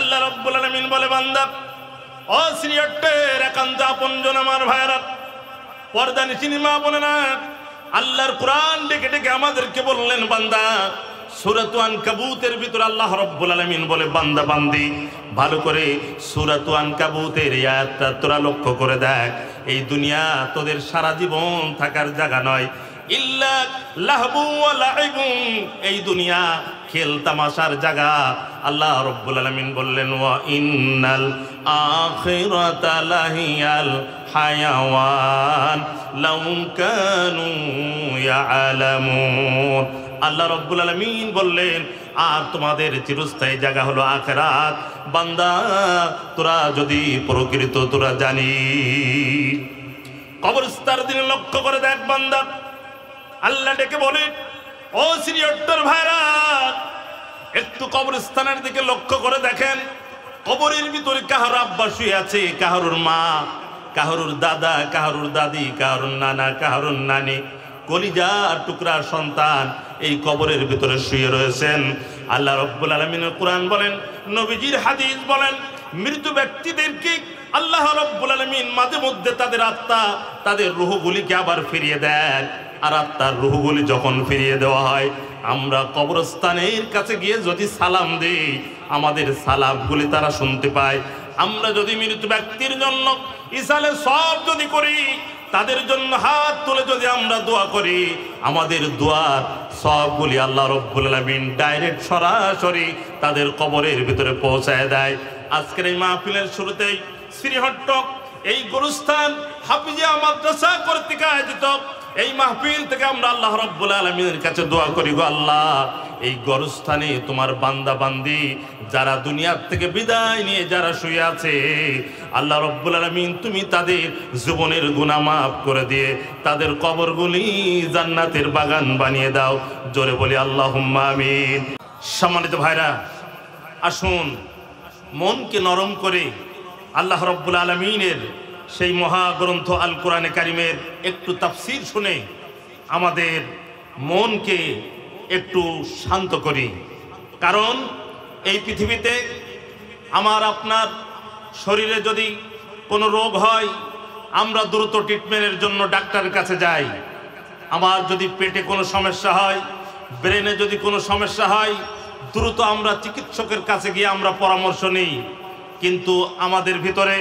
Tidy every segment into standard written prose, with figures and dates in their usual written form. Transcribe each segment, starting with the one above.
আল্লাহ রাব্বুল আলামিন বলে বান্দা ও সিরিয়টের একান্ত আপনজন আমার ভাইরা পর্দা নিশিনী মা বলে না আল্লাহর কোরআন ডেকে ডেকে আমাদেরকে বললেন বান্দা সূরাতুল আনকাবুতের ভিতর আল্লাহ রাব্বুল আলামিন বলে বান্দা বান্দি ভালো করে সূরাতুল আনকাবুতের এই আয়াতটা তোরা লক্ষ্য করে দেখ এই দুনিয়া তোদের সারা জীবন থাকার জায়গা নয় ইল্লা লাহবু ওয়া লাইবুন এই দুনিয়া খেল তামাশার জায়গা আল্লাহ রাব্বুল আলামিন বললেন ওয়া ইন্নাল আখিরাতা লাহিয়াল হায়াওয়ান লাউ কানু ইয়ালামুন আল্লাহ রাব্বুল আলামিন বললেন আর তোমাদের চিরস্থায়ী জায়গা হলো আখিরাত বান্দা তোরা যদি প্রকৃত তোরা জানিস কবরস্থার দিনে লক্ষ্য করে দেখ বান্দা আল্লাহ ডেকে বলে ও সিরিয়ট্টর ভাইরা একটু কবরস্থানের দিকে লক্ষ্য করে দেখেন কবরের ভিতরে কাহার আব্বা শুয়ে আছে কাহারুর মা কাহারুর দাদা কাহারুর দাদি কাহারুর নানা কাহারুর নানি কলিজার টুকরা সন্তান এই কবরের ভিতরে শুয়ে রয়েছেন আল্লাহ রাব্বুল আলামিনের কোরআন বলেন নবীজির হাদিস বলেন মৃত ব্যক্তিদেরকে আল্লাহ রাব্বুল আলামিন মাঝে মধ্যে তাদের আত্মা তাদের রূহগুলিকে আবার ফিরিয়ে দেন আর আত্মার রূহগুলি যখন ফিরিয়ে দেওয়া হয় আমরা কবরস্থানের কাছে গিয়ে যদি সালাম দেই আমাদের সালামগুলি তারা শুনতে পায় আমরা যদি মৃত ব্যক্তির জন্য ইসালে সব যদি করি তাদের জন্য হাত তুলে যদি আমরা দোয়া করি আমাদের দোয়ার সবগুলি আল্লাহ রাব্বুল আলামিন ডাইরেক্ট সরাসরি তাদের কবরের ভিতরে পৌঁছায় দেয় আজকের এই মাহফিলের শুরুতেই শ্রীহট্ট এই গুরুস্থান হাফিজিয়া মাদ্রাসা কর্তৃক আয়োজিত এই মাহফিল থেকে আমরা আল্লাহ রাব্বুল আলামিনের কাছে দোয়া করি গো আল্লাহ এই গরস্থানে তোমার বান্দা বান্দি যারা দুনিয়ার থেকে বিদায় নিয়ে যারা শুয়ে আছে আল্লাহ রাব্বুল আলামিন তুমি তাদের জীবনের গুনাহ মাফ করে দিয়ে তাদের কবরগুলি জান্নাতের বাগান বানিয়ে দাও জোরে বলি আল্লাহুম্মা আমিন সম্মানিত ভাইরা আসুন মনকে নরম করে আল্লাহ রাব্বুল আলামিনের সেই মহাগ্রন্থ আল কোরআনে কারিমের একটু তাফসীর শুনে আমাদের মনকে একটু শান্ত করি কারণ এই পৃথিবীতে আমার আপনার শরীরে যদি কোনো রোগ হয় আমরা দ্রুত ট্রিটমেন্টের জন্য ডাক্তারের কাছে যাই আমার যদি পেটে কোনো সমস্যা হয় ব্রেনে যদি কোনো সমস্যা হয় দ্রুত আমরা চিকিৎসকের কাছে গিয়ে আমরা পরামর্শ নিই কিন্তু আমাদের ভিতরে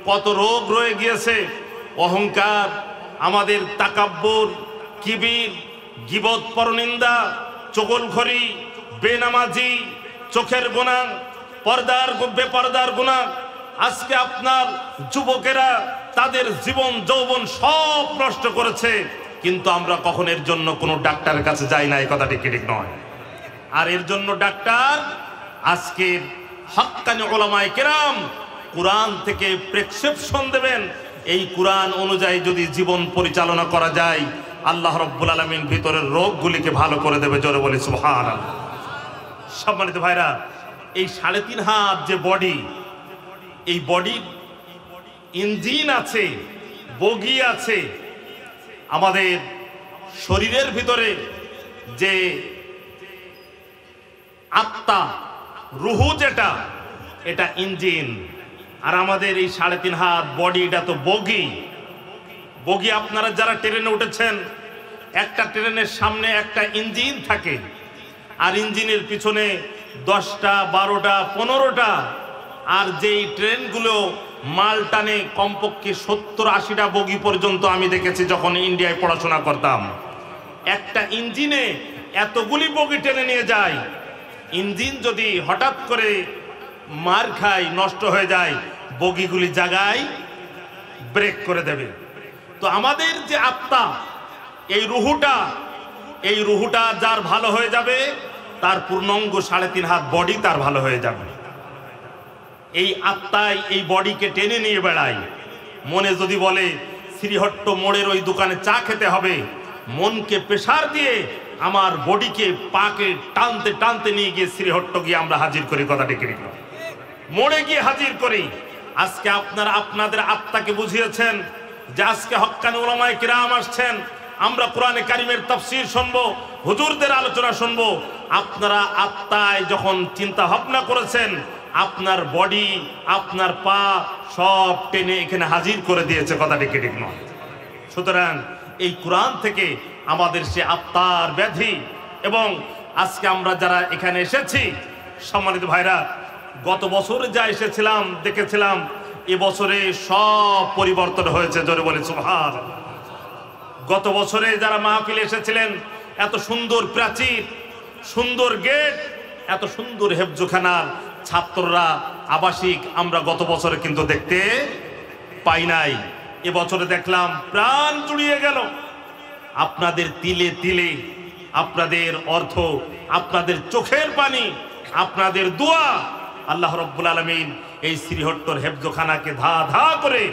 কত রোগ রয়ে গিয়েছে অহংকার আমাদের তাকাব্বুর কিবির গীবত পরনিন্দা চগলখড়ি বেনামাজি চোখের গুনাহ পর্দার বেপর্দার গুনাহ আজকে আপনার যুবকেরা তাদের জীবন যৌবন সব নষ্ট করেছে কিন্তু আমরা কখন এর জন্য কোনো ডাক্তারের কাছে যাই না এই কথাটি ঠিক নয় আর এর জন্য ডাক্তার আজকের হক্কানি উলামায়ে কেরাম কুরআন থেকে প্রেসক্রিপশন দেবেন এই কুরআন অনুযায়ী যদি জীবন পরিচালনা করা যায় আল্লাহ রাব্বুল আলামিন ভিতরের রোগগুলিকে ভালো করে দেবে জোরে বলি সুবহানাল্লাহ সম্মানিত ভাইরা এই 3.5 হাত যে বডি এই বডির ইঞ্জিন আছে বগি আছে আমাদের শরীরের ভিতরে যে আত্মা রূহ যেটা এটা ইঞ্জিন আর আমাদের এই 3.5 হাত বডি এটা তো বগি বগি আপনারা যারা ট্রেনে উঠেছেন একটা ট্রেনের সামনে একটা ইঞ্জিন থাকে আর ইঞ্জিনের পিছনে 10টা 12টা 15টা আর যেই ট্রেনগুলো মাল টানে কমপক্ষে 70-80টা বগি পর্যন্ত আমি দেখেছি যখন ইন্ডিয়ায় পড়াশোনা করতাম একটা ইঞ্জিনে এতগুলি বগি টেনে নিয়ে যায় ইঞ্জিন যদি হঠাৎ করে মার খায় নষ্ট হয়ে যায় বগিগুলি জায়গায় ব্রেক করে দেবে তো আমাদের যে আত্মা এই রুহুটা যার ভালো হয়ে যাবে তার পূর্ণাঙ্গ 3.5 হাত বডি তার ভালো হয়ে যাবে এই আত্মাই এই বডিকে টেনে নিয়ে বেড়ায় মনে যদি বলে শ্রীহট্ট মোড়ের ওই দোকানে চা খেতে হবে মনকে প্রেসার দিয়ে আমার বডিকে পাকে টানতে টানতে নিয়ে গিয়ে শ্রীহট্ট গিয়ে আমরা হাজির করি কথাটি কি মোড়ে গিয়ে হাজির করি আজকে আপনারা আপনাদের আত্মাকে বুঝিয়েছেন যে আজকে হক্কানি উলামায়ে কিরাম আসছেন আমরা কোরআনে কারিমের তাফসীর শুনবো হুজুরদের আলোচনা শুনবো আপনারা আত্মায় যখন চিন্তা ভাবনা করেছেন আপনার বডি, আপনার পা সব টেনে এখানে হাজির করে দিয়েছে, কথাটি কি ঠিক নয়? সুতরাং এই কোরআন থেকে আমাদের সে আত্মার ব্যাধি, এবং আজকে আমরা যারা এখানে এসেছি সম্মানিত ভাইরা, গত বছরে যা এসেছিলাম দেখেছিলাম, এবছরে সব পরিবর্তন হয়েছে, জোরে বলে সুবহানাল্লাহ। গত বছরে যারা মাহফিলে এসেছিলেন, এত সুন্দর প্রাচীর, সুন্দর গেট, এত সুন্দর হেফজখানার ছাত্ররা আবাসিক আমরা গত বছরে কিন্তু দেখতে পাই নাই। এবছরে দেখলাম প্রাণ জুড়িয়ে গেল। আপনাদের তিলে তিলে, আপনাদের অর্থ, আপনাদের চোখের পানি, আপনাদের দোয়া, আল্লাহ রাব্বুল আলামিন এই শ্রীহট্টর হেফজখানাকে ধা ধা করে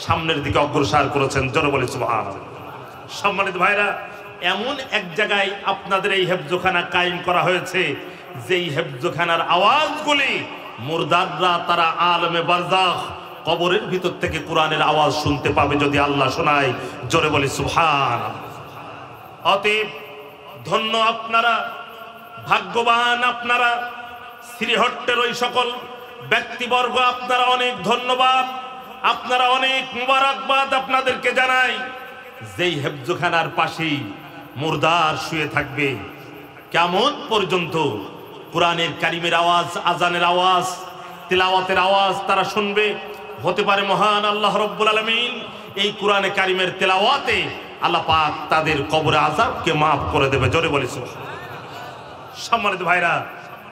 সামনের দিকে অগ্রসর করেছেন, জোরে বলে সুবহানাল্লাহ। সম্মানিত ভাইরা, এমন এক জায়গায় আপনাদের এই হেফজখানা কায়েম করা হয়েছে, যেই হেফজখানার আওয়াজগুলি মুরদাররা তারা আলমে বারজাখ কবরের ভিতর থেকে কোরআনের আওয়াজ শুনতে পাবে যদি আল্লাহ শোনায়, জোরে বলি সুবহানাল্লাহ। অতএব ধন্য আপনারা, ভাগ্যবান আপনারা, শ্রীহট্টের ওই সকল ব্যক্তিবর্গ, আপনারা অনেক ধন্যবাদ, আপনারা অনেক মুবারকবাদ আপনাদেরকে জানাই। যেই হেফজখানার পাশেই মুরদার শুয়ে থাকবে, কিয়ামত পর্যন্ত কোরআনের কারিমের আওয়াজ, আজানের আওয়াজ, তিলাওয়াতের আওয়াজ তারা শুনবে। হতে পারে মহান আল্লাহ রাব্বুল আলামিন এই কোরআনে কারিমের তিলাওয়াতে আল্লাহ পাক তাদের কবরে আযাবকে মাফ করে দেবে, জোরে বলি সুবহানাল্লাহ। সম্মানিত ভাইরা,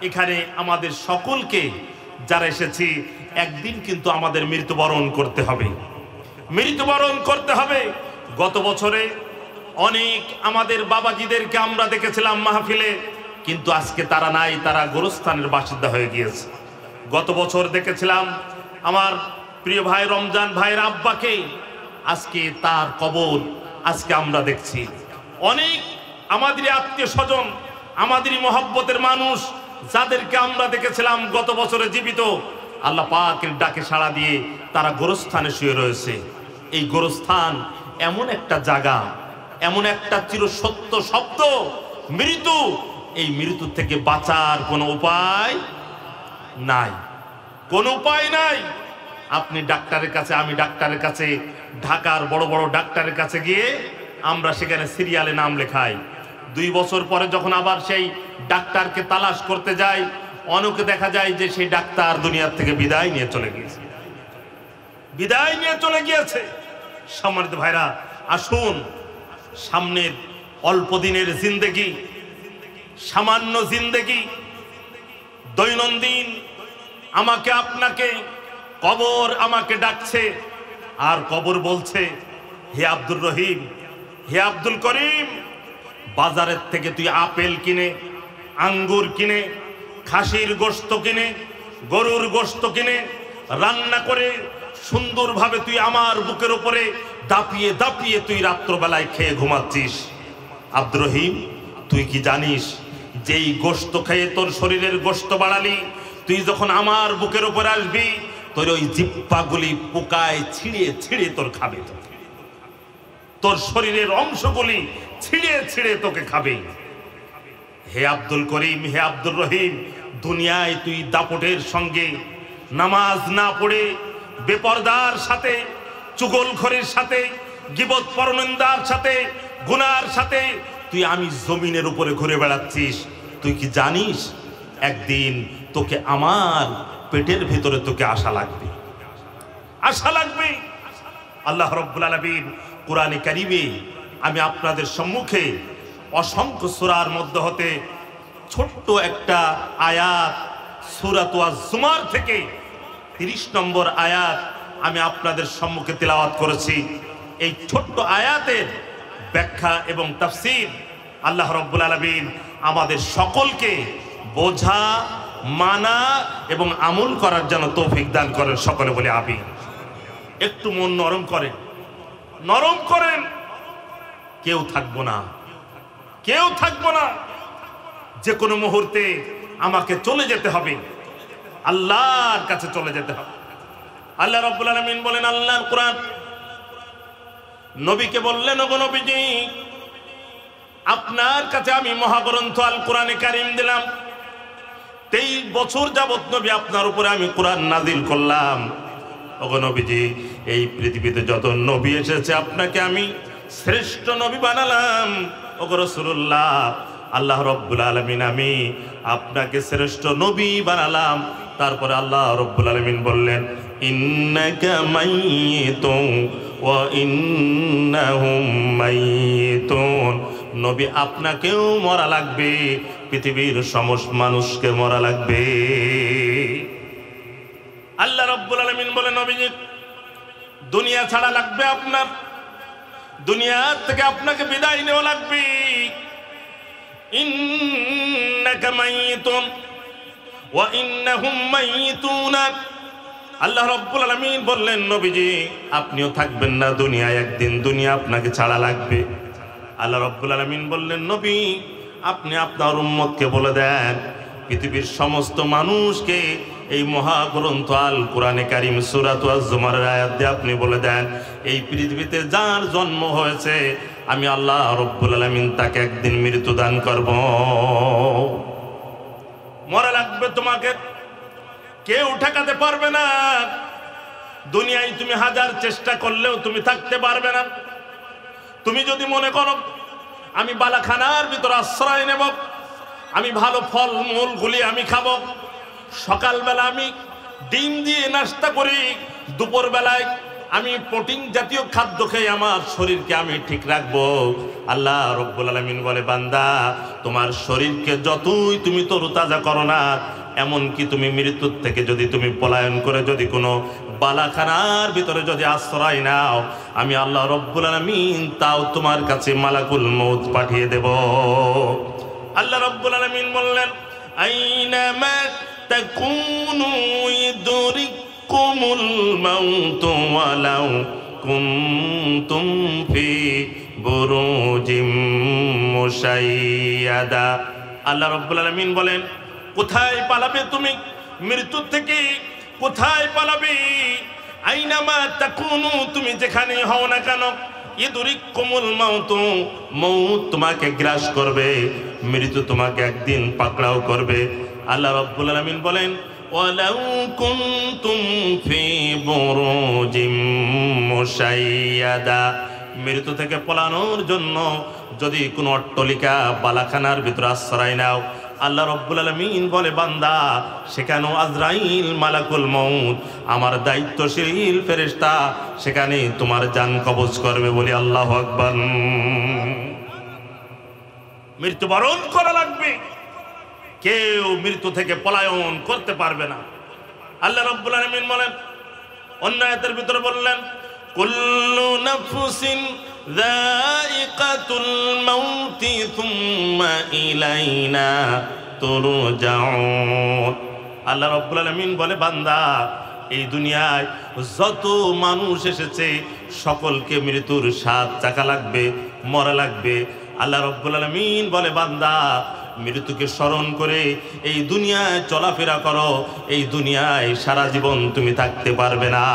এখানে আমাদের সকলকে যারা এসেছি, একদিন কিন্তু আমাদের মৃত্যুবরণ করতে হবে, মৃত্যুবরণ করতে হবে। গত বছরে অনেক আমাদের বাবাজিদেরকে আমরা দেখেছিলাম মাহফিলে, কিন্তু আজকে তারা নাই, তারা গোরস্থানের বাসিন্দা হয়ে গিয়েছে। গত বছর দেখেছিলাম আমার প্রিয় ভাই রমজান ভাইয়ের আব্বাকে, আজকে তার কবর আজকে আমরা দেখছি। অনেক আমাদের আত্মীয় স্বজন, আমাদের মহব্বতের মানুষ, যাদেরকে আমরা দেখেছিলাম গত বছরে জীবিত, আল্লাহ পাকের ডাকে সাড়া দিয়ে তারা গোরস্থানে শুয়ে রয়েছে। এই গোরস্থান এমন একটা জায়গা, এমন একটা চিরসত্য শব্দ, মৃত্যু। এই মৃত্যু থেকে বাঁচার কোনো উপায় নাই, কোনো উপায় নাই। আপনি ডাক্তারের কাছে, আমি ডাক্তারের কাছে, ঢাকার বড় বড় ডাক্তারের কাছে গিয়ে আমরা সেখানে সিরিয়ালে নাম লেখাই। 2 বছর পরে যখন আবার সেই ডাক্তারকে তালাশ করতে যাই, অনেকে দেখা যায় যে সেই ডাক্তার দুনিয়ার থেকে বিদায় নিয়ে চলে গিয়েছে, বিদায় নিয়ে চলে গিয়েছে। সম্মানিত ভাইরা, আসুন সামনের অল্প দিনের জিন্দেগি, সামান্য জিন্দেগি, দৈনন্দিন আমাকে আপনাকে কবর আমাকে ডাকছে, আর কবর বলছে, হে আব্দুর রহিম, হে আব্দুল করিম, বাজারের থেকে তুই আপেল কিনে, আঙ্গুর কিনে, খাসির গোশত কিনে, গরুর গোশত কিনে রান্না করে সুন্দরভাবে তুই আমার বুকের উপরে দাপিয়ে দাপিয়ে তুই রাত্রবেলায় খেয়ে ঘুমাচ্ছিস। আব্দুর রহিম, তুই কি জানিস যেই গোশত খেয়ে তোর শরীরের গোশত বাড়ালি, তুই যখন আমার বুকের উপরে আসবি, তোর ওই জিহ্বাগুলি পোকায় ছিঁড়িয়ে ছিঁড়িয়ে তোর খাবে, তোর শরীরের অংশগুলি ছিঁড়িয়ে ছিঁড়িয়ে তোকে খাবে। হে আব্দুল করিম, হে আব্দুর রহিম, দুনিয়ায় তুই দাপটের সঙ্গে নামাজ না পড়ে, বেপরদার সাথে, চুগলখড়ির সাথে, গীবত পরনিন্দার সাথে, গুনার সাথে তুই আমি জমিনের উপরে ঘুরে বেড়াচ্ছিস। তুই কি জানিস একদিন তোকে আমার পেটের ভিতরে তোকে আশা লাগবে, আশা লাগবে। আল্লাহ রাব্বুল আলামিন কোরআনে কারিমে, আমি আপনাদের সম্মুখে অসংখ্য সূরার মধ্যে হতে ছোট্ট একটা আয়াত, সূরাত আজ-জুমার থেকে 30 নম্বর আয়াত আমি আপনাদের সম্মুখে তিলাওয়াত করেছি। এই ছোট্ট আয়াতের ব্যাখ্যা এবং তাফসীর আল্লাহ রাব্বুল আলামিন আমাদের সকলকে বোঝা, মানা এবং আমল করার জন্য তৌফিক দান করেন। সকলে বলে আমিন। একটু মন নরম করেন, নরম করেন। কেউ থাকবো না, কেউ থাকবো না। যে কোনো মুহূর্তে আমাকে চলে যেতে হবে, আল্লাহর কাছে চলে যেতে হবে। আল্লাহ রাব্বুল আলামিন বলেন আল্লাহর কোরআন, নবীকে বললেন, ওগো নবীজি, আপনার কাছে আমি মহাগ্রন্থ আল কোরআনে কারীম দিলাম, 23 বছর যাবত নবী আপনার উপরে আমি কোরআন নাজিল করলাম। ওগো নবীজি, এই পৃথিবীতে যত নবী এসেছে আপনাকে আমি শ্রেষ্ঠ নবী বানালাম। ওগো রাসূলুল্লাহ, আল্লাহ রাব্বুল আলামিন আমি আপনাকে শ্রেষ্ঠ নবী বানালাম। তারপরে আল্লাহ রাব্বুল আলামিন বললেন, ইন্নাকা মাইয়িতুন ওয়া ইন্নাহুম মাইয়িতুন। নবী আপনাকেও মরা লাগবে, পৃথিবীর সমস্ত মানুষকে মরা লাগবে। আল্লাহ রাব্বুল আলামিন বলেন, নবীজি দুনিয়া ছাড়া লাগবে আপনার, দুনিয়া থেকে আপনাকে বিদায় নেওয়া লাগবে। ইন্নাকা মাইয়িতুন ওয়া ইন্নাহুম মাইয়িতুন। আল্লাহ রাব্বুল আলামিন বললেন, নবীজি আপনিও থাকবেন না দুনিয়ায়, একদিন দুনিয়া আপনাকে ছাড়া লাগবে। আল্লাহ রাব্বুল আলামিন বললেন, নবী আপনি আপনার উম্মতকে বলে দেন, পৃথিবীর সমস্ত মানুষকে এই মহাগ্রন্থ আল কোরআনে কারিম সূরা আজ-জুমারের আয়াত দিয়ে আপনি বলে দেন, এই পৃথিবীতে যার জন্ম হয়েছে আমি আল্লাহ রাব্বুল আলামিন তাকে একদিন মৃত্যু দান করব। মরা লাগবে তোমাকে, কেউ ঠেকাতে পারবে না। দুনিয়ায় তুমি হাজার চেষ্টা করলেও তুমি থাকতে পারবে না। তুমি যদি মনে করো আমি বালাখানার ভিতর আশ্রয় নেব, আমি ভালো ফল মূলগুলি আমি খাবো, সকালবেলা আমি ডিম দিয়ে নাস্তা করি, দুপুর বেলায় আমি প্রোটিন জাতীয় খাদ্য খেয়ে আমার শরীরকে আমি ঠিক রাখবো। আল্লাহ রাব্বুল আলামিন বলে, বান্দা তোমার শরীরকে যতই তুমি তরুতাজা করো না, এমনকি তুমি মৃত্যুর থেকে যদি তুমি পলায়ন করে যদি কোনো বালাখানার ভিতরে যদি আশ্রয় নাও, আমি আল্লাহ রাব্বুল আলামিন তাও তোমার কাছে মালাকুল মউত পাঠিয়ে দেব। আল্লাহ রাব্বুল আলামিন বললেন, আইনামা তাকুনু ইদরিকুমুল মাউতু ওয়ালাউ কুনতুম ফি বুরুজিম মুশাইয়াদা। আল্লাহ রাব্বুল আলামিন বলেন, কোথায় পালাবে তুমি মৃত্যু থেকে, কোথায় পালাবে? আইনামা তাকুনু, তুমি যেখানে হও না কেন, ইদরিকুমুল মাউতু, মউত তোমাকে গ্রাস করবে, মৃত্যু তোমাকে একদিন পাকড়াও করবে। আল্লাহ রাব্বুল আলামিন বলেন, ওয়ালাউ কুনতুম ফি বুরুজিম মুশাইয়াদা, মৃত্যু থেকে পলানোর জন্য যদি কোনো অট্টালিকা বালাখানার ভিতরে আশ্রয় নাও, আল্লাহ রাব্বুল আলামিন বলে, বান্দা সেখানেও আজরাইল মালাকুল মউত আমার দায়িত্বশীল ফেরেশতা সেখানে তোমার জান কবজ করবে বলে। আল্লাহু আকবার। মৃত্যুবরণ করা লাগবে, কেউ মৃত্যু থেকে পলায়ন করতে পারবে না। আল্লাহ রাব্বুল আলামিন বলেন, অন্য আয়াতের ভিতরে বললেন, কুল্লু নাফসিন যায়িকাতুল মাউতি সুম্মা ইলাইনা তুরজাউন। আল্লাহ রাব্বুল আলামিন বলে, বান্দা এই দুনিয়ায় যত মানুষ এসেছে সকলকে মৃত্যুর স্বাদ চাকা লাগবে, মরা লাগবে। আল্লাহ রাব্বুল আলামিন বলে, বান্দা মৃত্যুকে স্মরণ করে এই দুনিয়ায় চলাফেরা করো, এই দুনিয়ায় সারা জীবন তুমি থাকতে পারবে না,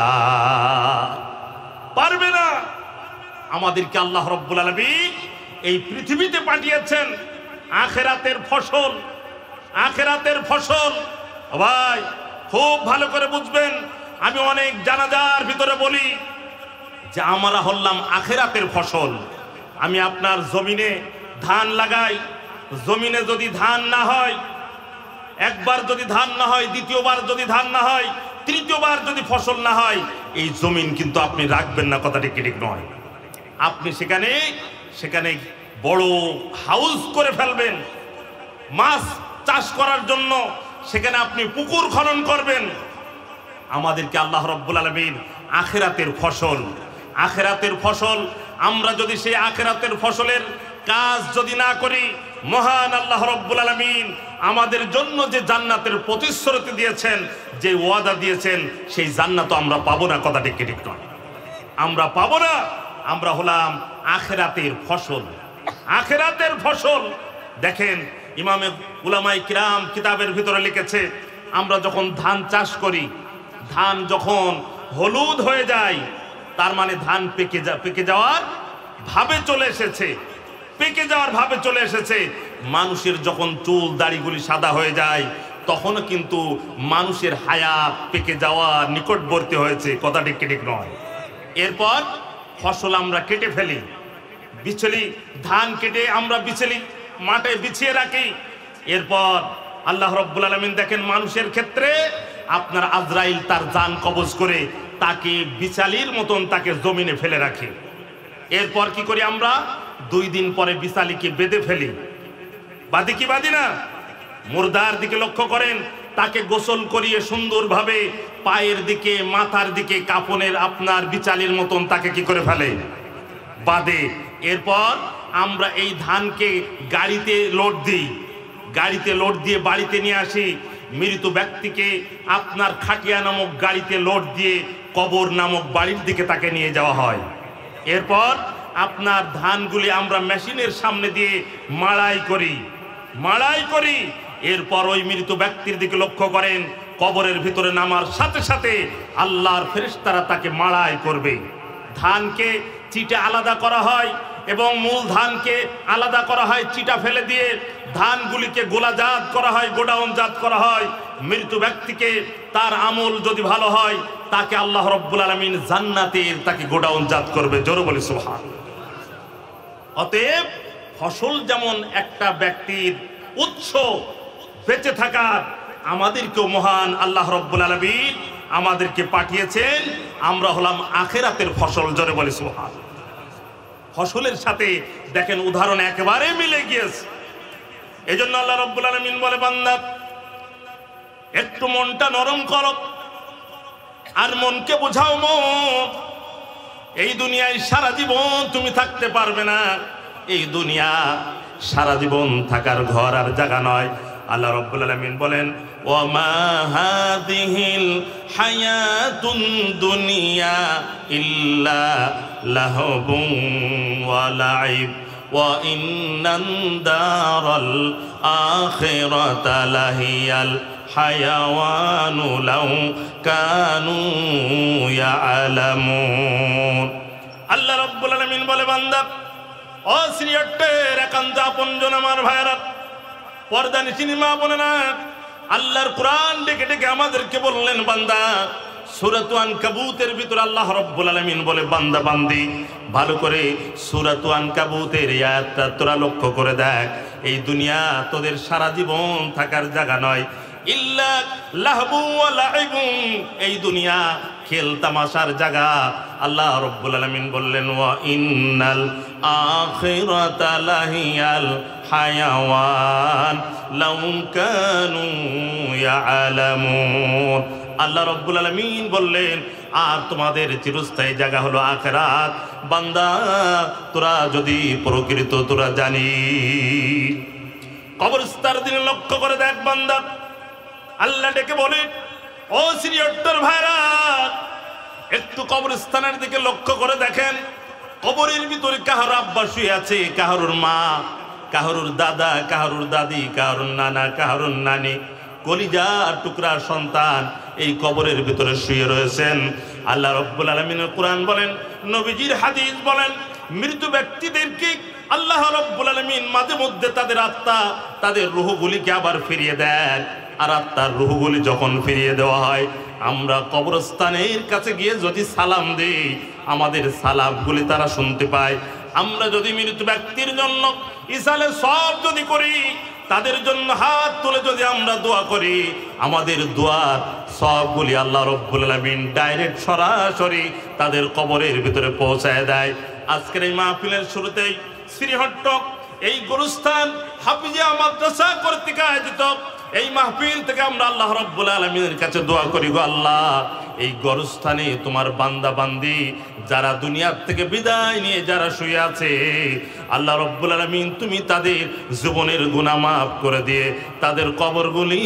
পারবে না। আমাদেরকে আল্লাহ রাব্বুল আলামিন এই পৃথিবীতে পাঠিয়েছেন আখিরাতের ফসল, আখিরাতের ফসল। ভাই খুব ভালো করে বুঝবেন, আমি অনেক জানাজার ভিতরে বলি যে আমরা হলাম আখিরাতের ফসল। আমি আপনার জমিনে ধান লাগাই, জমিনে যদি ধান না হয়, একবার যদি ধান না হয়, দ্বিতীয়বার যদি ধান না হয়, তৃতীয়বার যদি ফসল না হয়, এই জমিন কিন্তু আপনি রাখবেন না, কথাটি ঠিক নয়। আপনি সেখানে সেখানে বড় হাউস করে ফেলবেন, মাছ চাষ করার জন্য সেখানে আপনি পুকুর খনন করবেন। আমাদেরকে আল্লাহ রাব্বুল আলামিন আখিরাতের ফসল, আখিরাতের ফসল, আমরা যদি সেই আখিরাতের ফসলের কাজ যদি না করি, মহান আল্লাহ রাব্বুল আলামিন আমাদের জন্য যে জান্নাতের প্রতিশ্রুতি দিয়েছেন, যে ওয়াদা দিয়েছেন, সেই জান্নাত আমরা পাবো না, কথাটি ঠিক নয়। আমরা পাবো না, আমরা হলাম আখিরাতের ফসল, আখিরাতের ফসল। দেখেন ইমামে উলামায়ে কিরাম কিতাবের ভিতরে লিখেছে, আমরা যখন ধান চাষ করি, ধান যখন হলুদ হয়ে যায়, তার মানে ধান পেকে যাওয়ার ভাবে চলে এসেছে, পেকে যাওয়ার ভাবে চলে এসেছে। মানুষের যখন চুল দাড়িগুলি সাদা হয়ে যায়, তখনও কিন্তু মানুষের হায়াত পেকে যাওয়া নিকটবর্তী হয়েছে, কথাটি ঠিক নয়। এরপর ফসল আমরা কেটে ফেলি, বিচলি ধান কেটে আমরা বিচলি মাঠে বিছিয়ে রাখি। এরপর আল্লাহ রাব্বুল আলামিন দেখেন মানুষের ক্ষেত্রে আপনার আজরাইল তার জান কবজ করে তাকে বিচালির মতন তাকে জমিনে ফেলে রাখে। এরপর কি করি আমরা? 2 দিন পরে বিচালিকে বেঁধে ফেলি, বাদি কি বাদি না? মুর্দার দিকে লক্ষ্য করেন, তাকে গোসল করিয়ে সুন্দরভাবে পায়ের দিকে মাথার দিকে কাফনের আপনার বিচালির মতন তাকে কি করে ফেলে? বাদে। এরপর আমরা এই ধানকে গাড়িতে লোড দিই, গাড়িতে লোড দিয়ে বাড়িতে নিয়ে আসি। মৃত ব্যক্তিকে আপনার খাটিয়া নামক গাড়িতে লোড দিয়ে কবর নামক বাড়ির দিকে তাকে নিয়ে যাওয়া হয়। এরপর আপনার ধানগুলি আমরা মেশিনের সামনে দিয়ে মাড়াই করি। এরপর ওই মৃত ব্যক্তির দিকে লক্ষ্য করেন, কবরের ভিতরে নামার সাথে সাথে আল্লাহর ফেরেশতারা তাকে মাড়াই করবে। ধানকে চিটা আলাদা করা হয় এবং মূল ধানকে আলাদা করা হয়, চিটা ফেলে দিয়ে ধানগুলিকে গোলাজাত করা হয়, গোডাউনজাত করা হয়। মৃত ব্যক্তিকে তার আমল যদি ভালো হয় তাকে আল্লাহ রাব্বুল আলামিন জান্নাতের তাকে গোডাউনজাত করবে। জোরে বলি সুবহানাল্লাহ। অতএব ফসল যেমন একটা ব্যক্তির উৎস বেঁচে থাকার, আমাদেরকেও মহান আল্লাহ রাব্বুল আলামিন আমাদেরকে পাঠিয়েছেন, আমরা হলাম আখিরাতের ফসল। জোরে বলি সুবহানাল্লাহ। ফসলের সাথে দেখেন উদাহরণ একেবারে মিলে গিয়েছে। এজন্য আল্লাহ রাব্বুল আলামিন বলে, বান্দা একটু মনটা নরম করো আর মনকে বোঝাও, মন এই দুনিয়ায় সারা জীবন তুমি থাকতে পারবে না। এই দুনিয়া সারা জীবন থাকার ঘর আর জায়গা নয়। আল্লাহ রাব্বুল আলামিন বলেন, ওয়ামা হাযিহিল হায়াতুন দুনিয়া ইল্লা লাহবুন ওয়া লাইব ওয়া ইন্নান দারাল আখিরাতা লাহিয়াল হায়াওয়ানু লাউ কানু ইয়ালামুন। আল্লাহ রাব্বুল আলামিন বলে, বান্দা ও সিনিয়রদের একান্ত আপনজন আমার ভাইরা, পর্দা নিশিনী মা বলে না, আল্লাহর কোরআন ডেকে ডেকে আমাদেরকে বললেন, বান্দা সূরাতুল আনকাবুতের ভিতর আল্লাহ রাব্বুল আলামিন বলে, বান্দা বান্দি ভালো করে সূরাতুল আনকাবুতের এই আয়াতটা তোরা লক্ষ্য করে দেখ। এই দুনিয়া তোদের সারা জীবন থাকার জায়গা নয়, ইল্লা লাহবু ওয়া লাইবু, এই দুনিয়া খেল তামাশার জায়গা। আল্লাহ রাব্বুল আলামিন বললেন, ওয়া ইন্নাল আখিরাতা লাহিয়াল হায়াওয়ান লাউ কানু ইয়ালামুন। আল্লাহ রাব্বুল আলামিন বললেন, আর তোমাদের চিরস্থায়ী জায়গা হলো আখিরাত। বান্দা তোরা যদি প্রকৃত তোরা জানি। কবরস্থার দিনে লক্ষ্য করে দেখ বান্দা, আল্লাহ ডেকে বলে, ও সিনিয়রদের ভাইরা একটু কবরস্থানের দিকে লক্ষ্য করে দেখেন। কবরের ভিতরে কাহার আব্বা শুয়ে আছে, কাহারুর মা, কাহারুর দাদা, কাহারুর দাদি, কাহারুর নানা, কাহারুর নানি, কলিজার টুকরার সন্তান এই কবরের ভিতরে শুয়ে রয়েছেন। আল্লাহ রাব্বুল আলামিনের কোরআন বলেন, নবীজির হাদিস বলেন, মৃত ব্যক্তিদেরকে আল্লাহ রাব্বুল আলামিন মাঝে মধ্যে তাদের আত্মা, তাদের রূহগুলিকে আবার ফিরিয়ে দেন। আর আত্মার রূহগুলি যখন ফিরিয়ে দেওয়া হয়, আমরা কবরস্থানের কাছে গিয়ে যদি সালাম দিই, আমাদের সালামগুলি তারা শুনতে পায়। আমরা যদি মৃত ব্যক্তির জন্য ইসালে সব যদি করি, তাদের জন্য হাত তুলে যদি আমরা দোয়া করি, আমাদের দোয়ার সবগুলি আল্লাহ রাব্বুল আলামিন ডাইরেক্ট সরাসরি তাদের কবরের ভিতরে পৌঁছায় দেয়। আজকের এই মাহফিলের শুরুতেই শ্রীহট্ট এই গুরুস্থান হাফিজিয়া মাদ্রাসা কর্তৃক আয়োজিত এই মাহফিল থেকে আমরা আল্লাহ রাব্বুল আলামিনের কাছে দোয়া করি, গো আল্লাহ এই গরস্থানে তোমার বান্দা বান্দি যারা দুনিয়ার থেকে বিদায় নিয়ে যারা শুয়ে আছে, আল্লাহ রাব্বুল আলামিন তুমি তাদের জীবনের গুনাহ মাফ করে দিয়ে তাদের কবরগুলি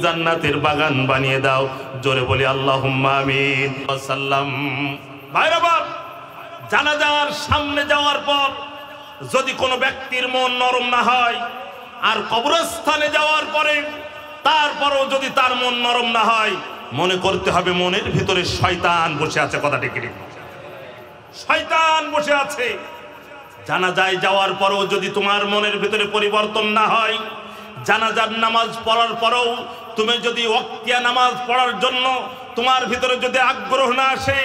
জান্নাতের বাগান বানিয়ে দাও। জোরে বলি আল্লাহুম্মা আমিন। সাল্লাম। ভাইরা বাপ, জানাজার সামনে যাওয়ার পর যদি কোনো ব্যক্তির মন নরম না হয়, আর কবরস্থানে যাওয়ার পরে তারপরও যদি তার মন নরম না হয়, মনে করতে হবে মনের ভিতরে শয়তান বসে আছে। কথা ঠিক ঠিক, শয়তান বসে আছে। জানাজায় যাওয়ার পরেও যদি তোমার মনের ভিতরে পরিবর্তন না হয়, জানাজার নামাজ পড়ার পরেও তুমি যদি ওয়াক্তিয়া নামাজ পড়ার জন্য তোমার ভিতরে যদি আগ্রহ না আসে,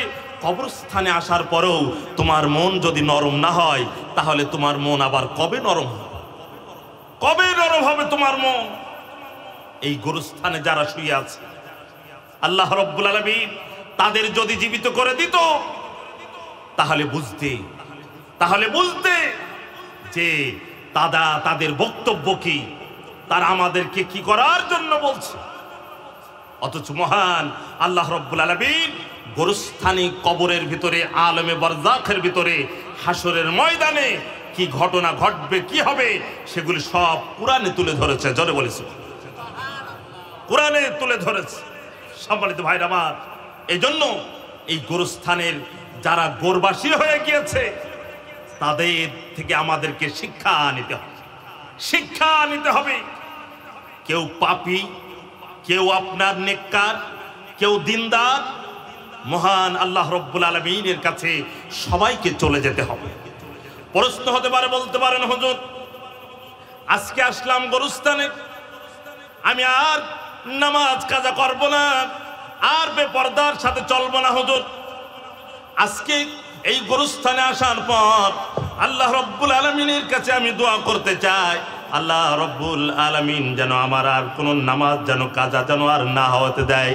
কবরস্থানে আসার পরেও তোমার মন যদি নরম না হয়, তাহলে তোমার মন আবার কবে নরম হবে? কবে নরম হবে তোমার মন? এই গোরস্থানে যারা শুয়ে আছে, আল্লাহ রাব্বুল আলামিন তাদের যদি জীবিত করে দিত, তাহলে বুঝতে যে তাদের বক্তব্য কি, তারা আমাদেরকে কি করার জন্য বলছে। অথচ মহান আল্লাহ রাব্বুল আলামিন গোরস্থানে, কবরের ভিতরে, আলমে বারজাখের ভিতরে, হাসরের ময়দানে কি ঘটনা ঘটবে, কি হবে, সেগুলি সব কোরআনে তুলে ধরেছে। জোরে বলেছে, কোরআনে তুলে ধরেছে। সম্মানিত ভাইরা আমার, এই জন্য এই গোরস্থানের যারা গোরবাসী হয়ে গিয়েছে, তাদের থেকে আমাদেরকে শিক্ষা নিতে হবে। কেউ পাপী, কেউ আপনার নেককার, কেউ দিনদার। মহান আল্লাহ রাব্বুল আলামিনের কাছে সবাইকে চলে যেতে হবে। প্রশ্ন হতে পারে, বলতে পারেন, হুজুর আজকে আসলাম গোরস্থানে, আমি আর নামাজ কাজা করব না, আর বেপরদার সাথে চলবো না। হুজুর আজকে এই গোরস্থানে আসার পর আল্লাহ রাব্বুল আলামিনের কাছে আমি দোয়া করতে চাই, আল্লাহ রাব্বুল আলামিন যেন আমার আর কোনো নামাজ যেন কাজা যেন আর না হতে দেয়।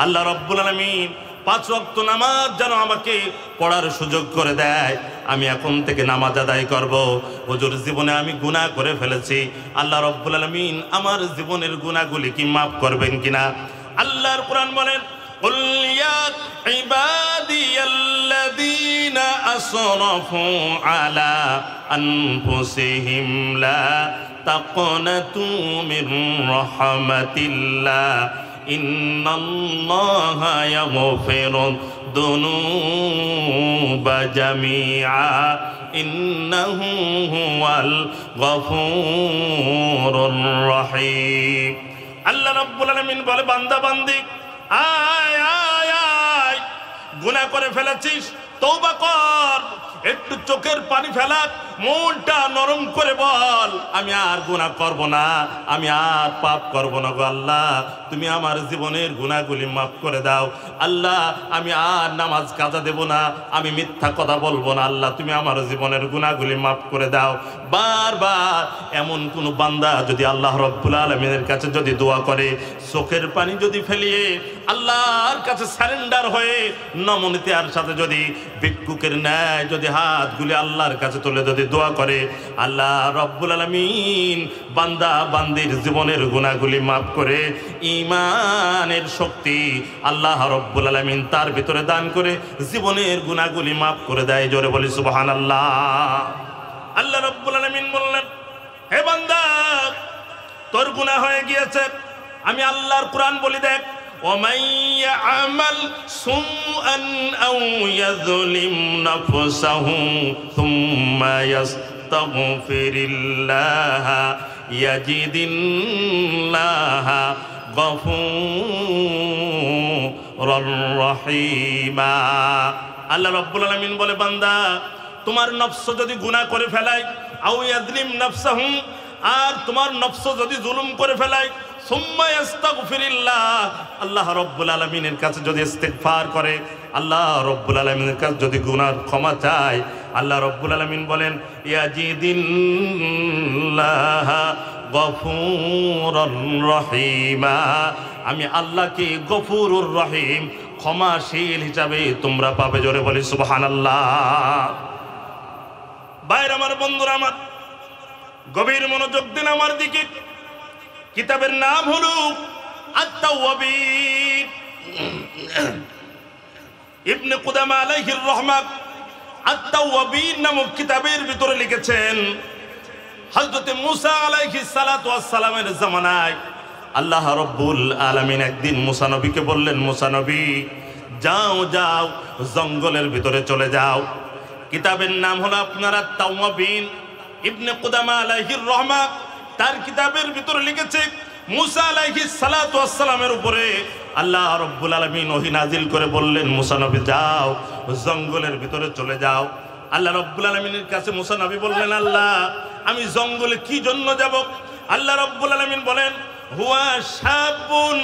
আল্লাহ রাব্বুল আলামিন 5 ওয়াক্ত নামাজ যেন আমাকে পড়ার সুযোগ করে দেয়। আমি এখন থেকে নামাজ আদায় করব। হুজুর জীবনে আমি গুনাহ করে ফেলেছি, আল্লাহ রাব্বুল আলামিন আমার জীবনের গুনাহগুলি কি মাফ করবেন কিনা? আল্লাহর কোরআন বলেন, قل يا عبادي الذين أسرفوا على أنفسهم لا تقنطوا من رحمة الله إن الله يغفر الذنوب جميعا إنه هو الغفور الرحيم। আল্লাহ রাব্বুল আলামিন বলে, বান্দা বান্দি আয় আয় আয়, গুনাহ করে ফেলেছিস, তওবা কর, একটু চোখের পানি ফেলা, মনটা নরম করে বল, আমি আর গুনাহ করব না, আমি আর পাপ করব না গো আল্লাহ, তুমি আমার জীবনের গুনাহগুলি মাফ করে দাও। আল্লাহ আমি আর নামাজ কাজা দেব না, আমি মিথ্যা কথা বলবো না, আল্লাহ তুমি আমার জীবনের গুনাহগুলি মাফ করে দাও। বারবার এমন কোন বান্দা যদি আল্লাহ রাব্বুল আলামিনের কাছে যদি দোয়া করে, চোখের পানি যদি ফেলিয়ে আল্লাহর কাছে সারেন্ডার হয়ে নমনীয়তার সাথে যদি ভিক্ষুকের ন্যায় যদি হাতগুলি আল্লাহর কাছে তুলে যদি দোয়া করে, আল্লাহ রাব্বুল আলামিন বান্দা বান্দির জীবনের গুনাহগুলি মাফ করে ঈমানের শক্তি আল্লাহ রাব্বুল আলামিন তার ভিতরে দান করে জীবনের গুনাহগুলি মাফ করে দেয়। জোরে বলি সুবহানাল্লাহ। আল্লাহ রাব্বুল আলামিন বললেন, হে বান্দা তোর গুনাহ হয়ে গিয়েছে, আমি আল্লাহর কোরআন বলি দেখ, ومن يعمل سوءا أو يظلم نفسه ثم يستغفر الله يجد الله غفورا رحيما। আল্লাহ রাব্বুল আলামিন বলে, বান্দা তোমার নফস যদি গুনাহ করে ফেলায়, আও ইয়াযলিম নাফসাহু, আর তোমার নফস যদি জুলুম করে ফেলায়, সুম্মা ইস্তাগফিরিল্লাহ, আল্লাহ রাব্বুল আলামিনের কাছে যদি ইস্তিগফার করে, আল্লাহ রাব্বুল আলামিনের কাছে যদি গুনার ক্ষমা চায়, আল্লাহ রাব্বুল আলামিন বলেন ইয়াজিদিল্লাহ গফুরুর রহিমা, আমি আল্লাহকে গফুরুর রহিম ক্ষমাশীল হিসাবে তোমরা পাবে। জোরে বলি সুবহানাল্লাহ। ভাইরা আমার, বন্ধুরা আমার, গভীর মনোযোগ দিন আমার দিকে। কিতাবের নাম হলো আত-তাওয়াবিন। ইবনে কুদামা আলাইহির রহমাত আত-তাওয়াবিন নামক কিতাবের ভিতরে লিখেছেন, হযরত মুসা আলাইহিস সালাতু ওয়াস সালামের জামানায় আল্লাহ রাব্বুল আলামিন একদিন মুসা নবীকে বললেন, মুসা নবী যাও যাও জঙ্গলের ভিতরে চলে যাও। কিতাবের নাম হলো আপনার আত-তাওয়াবিন। ইবনে কুদামা আলাইহির রহমাত তার কিতাবের ভিতরে লিখেছে, মুসা আলাইহিস সালাতু ওয়াস সালামের উপরে আল্লাহ রাব্বুল আলামিন ওহী নাজিল করে বললেন, মুসা নবী যাও জঙ্গলের ভিতরে চলে যাও। আল্লাহ রাব্বুল আলামিনের কাছে মুসা নবী বললেন, আল্লাহ আমি জঙ্গলে কি জন্য যাব? আল্লাহ রাব্বুল আলামিন বলেন, হুয়া শাবুন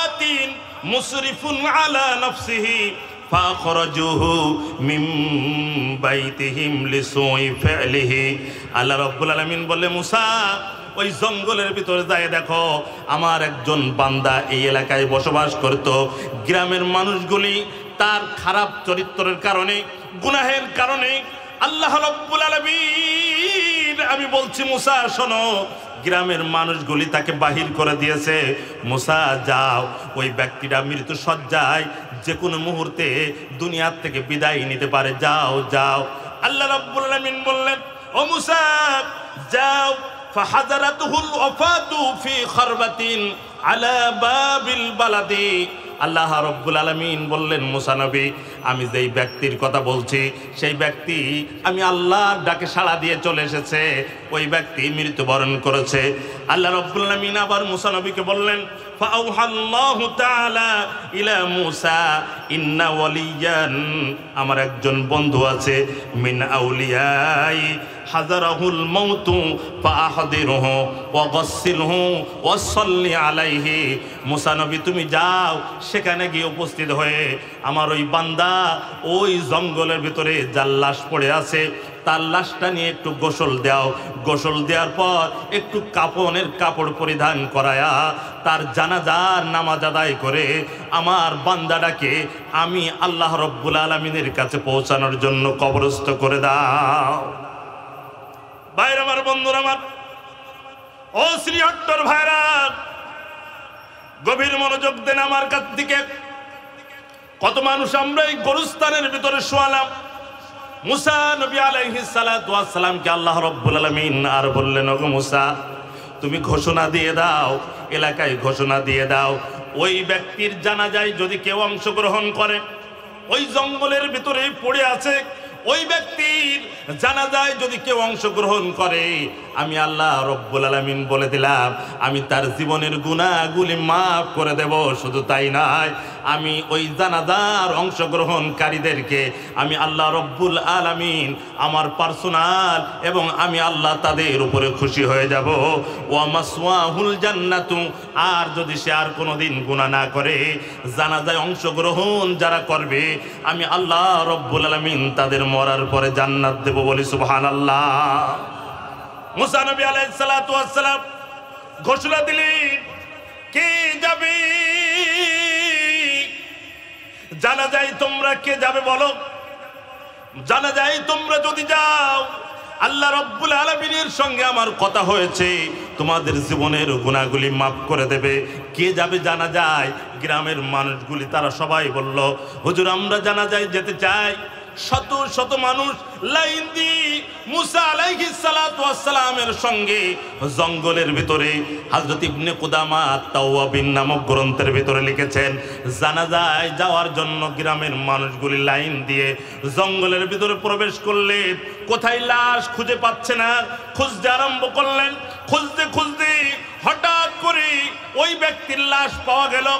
আতিন মুসরিফুন আলা নাফসিহি ফাখরাজুহু মিন বাইতিহিম লিসুই ফি'লিহি। আল্লাহ রাব্বুল আলামিন বলে, মুসা ওই জঙ্গলের ভিতরে যায় দেখো, আমার একজন বান্দা এই এলাকায় বসবাস করত। গ্রামের মানুষগুলি তার খারাপ চরিত্রের কারণে, গুনাহের কারণে আল্লাহ রাব্বুল আলামিন, আমি বলছি মুসা শোনো, গ্রামের মানুষগুলি তাকে বাহির করে দিয়েছে। মুসা যাও, ওই ব্যক্তিটা মৃত্যু সজ্জায় যে কোনো মুহূর্তে দুনিয়ার থেকে বিদায় নিতে পারে, যাও যাও। আল্লাহ রাব্বুল আলামিন বললেন, ও মুসা যাও। ফাহাদারাতুহুল ওয়াফাতু ফি খারবাতিন আলা বাবিল বালাদি। আল্লাহ রাব্বুল আলামিন বললেন, মুসা নবী, আমি যেই ব্যক্তির কথা বলছি সেই ব্যক্তি আমি আল্লাহর ডাকে সাড়া দিয়ে চলে এসেছে, ওই ব্যক্তি মৃত্যুবরণ করেছে। আল্লাহ রাব্বুল আলামিন আবার মুসা নবীকে বললেন, ফাআউহাল্লাহু তাআলা ইলা মুসা ইন্না ওয়ালিয়ান, আমার একজন বন্ধু আছে, মিন আউলিয়াই হাজারাহুল মাউতু ফাআহদিরহু ওয়া গাসসিলহু ওয়া সাল্লি আলাইহি। মুসা নবী তুমি যাও, সেখানে গিয়ে উপস্থিত হয়ে আমার ওই বান্দা ওই জঙ্গলের ভিতরে যার লাশ পড়ে আছে তার লাশটা নিয়ে একটু গোসল দাও। গোসল দেওয়ার পর একটু কাফনের কাপড় পরিধান করায়া তার জানাজার নামাজ আদায় করে আমার বান্দাটাকে আমি আল্লাহ রাব্বুল আলামিনের কাছে পৌঁছানোর জন্য কবরস্থ করে দাও। ভাইরা আমার, বন্ধুরা আমার, ও শ্রীহট্টর ভাইরা, গভীর মনোযোগ দেন আমার কাছ থেকে। কত মানুষ আমরা এই গোরস্থানের ভিতরে শোয়ালাম। মুসা নবী আলাইহিস সালাতু ওয়াস সালামকে আল্লাহ রাব্বুল আলামিন আর বললেন, ওগো মুসা তুমি ঘোষণা দিয়ে দাও, এলাকায় ঘোষণা দিয়ে দাও, ওই ব্যক্তির জানাজায় যদি কেউ অংশগ্রহণ করে, ওই জঙ্গলের ভিতরে পড়ে আছে, ওই ব্যক্তির জানাজায় যদি কেউ অংশগ্রহণ করে, আমি আল্লাহ রাব্বুল আলামিন বলে দিলাম আমি তার জীবনের গুনাহগুলি মাফ করে দেব। শুধু তাই নয়, আমি ওই জানাজার অংশগ্রহণকারীদেরকে আমি আল্লাহ রাব্বুল আলামিন আমার পার্সোনাল এবং আমি আল্লাহ তাদের উপরে খুশি হয়ে যাব। ওয়া মাসওয়াহুল জান্নাতু, আর যদি সে আর কোনোদিন গুনাহ না করে, জানাজায় অংশগ্রহণ যারা করবে আমি আল্লাহ রাব্বুল আলামিন তাদের মরার পরে জান্নাত দেব। বলি সুবহানাল্লাহ। মুসা নবী আলাইহিস সালাতু ওয়াস সালাম ঘোষণা দিলেন, কে যাবে জানাজায়? তোমরা কে যাবে বলো? জানাজায় তোমরা যদি যাও, আল্লাহ রাব্বুল আলামিনের সঙ্গে আমার কথা হয়েছে, তোমাদের জীবনের গুনাহগুলি মাফ করে দেবে। কে যাবে জানাজায়? গ্রামের মানুষগুলি তারা সবাই বলল, হুজুর আমরা জানাজায় যেতে চাই। শত শত মানুষ লাইন দিয়ে মুসা আলাইহিস সালাতু ওয়াস সালামের সঙ্গে জঙ্গলের ভিতরে, হযরত ইবনে কুদামা তাওয়াবিন নামক গ্রন্থের ভিতরে লিখেছেন, জানাজায় যাওয়ার জন্য গ্রামের মানুষগুলি লাইন দিয়ে জঙ্গলের ভিতরে প্রবেশ করলেন। কোথায় লাশ খুঁজে পাচ্ছে না, খুঁজতে আরম্ভ করলেন। খুঁজতে খুঁজতে হঠাৎ করে ওই ব্যক্তির লাশ পাওয়া গেল।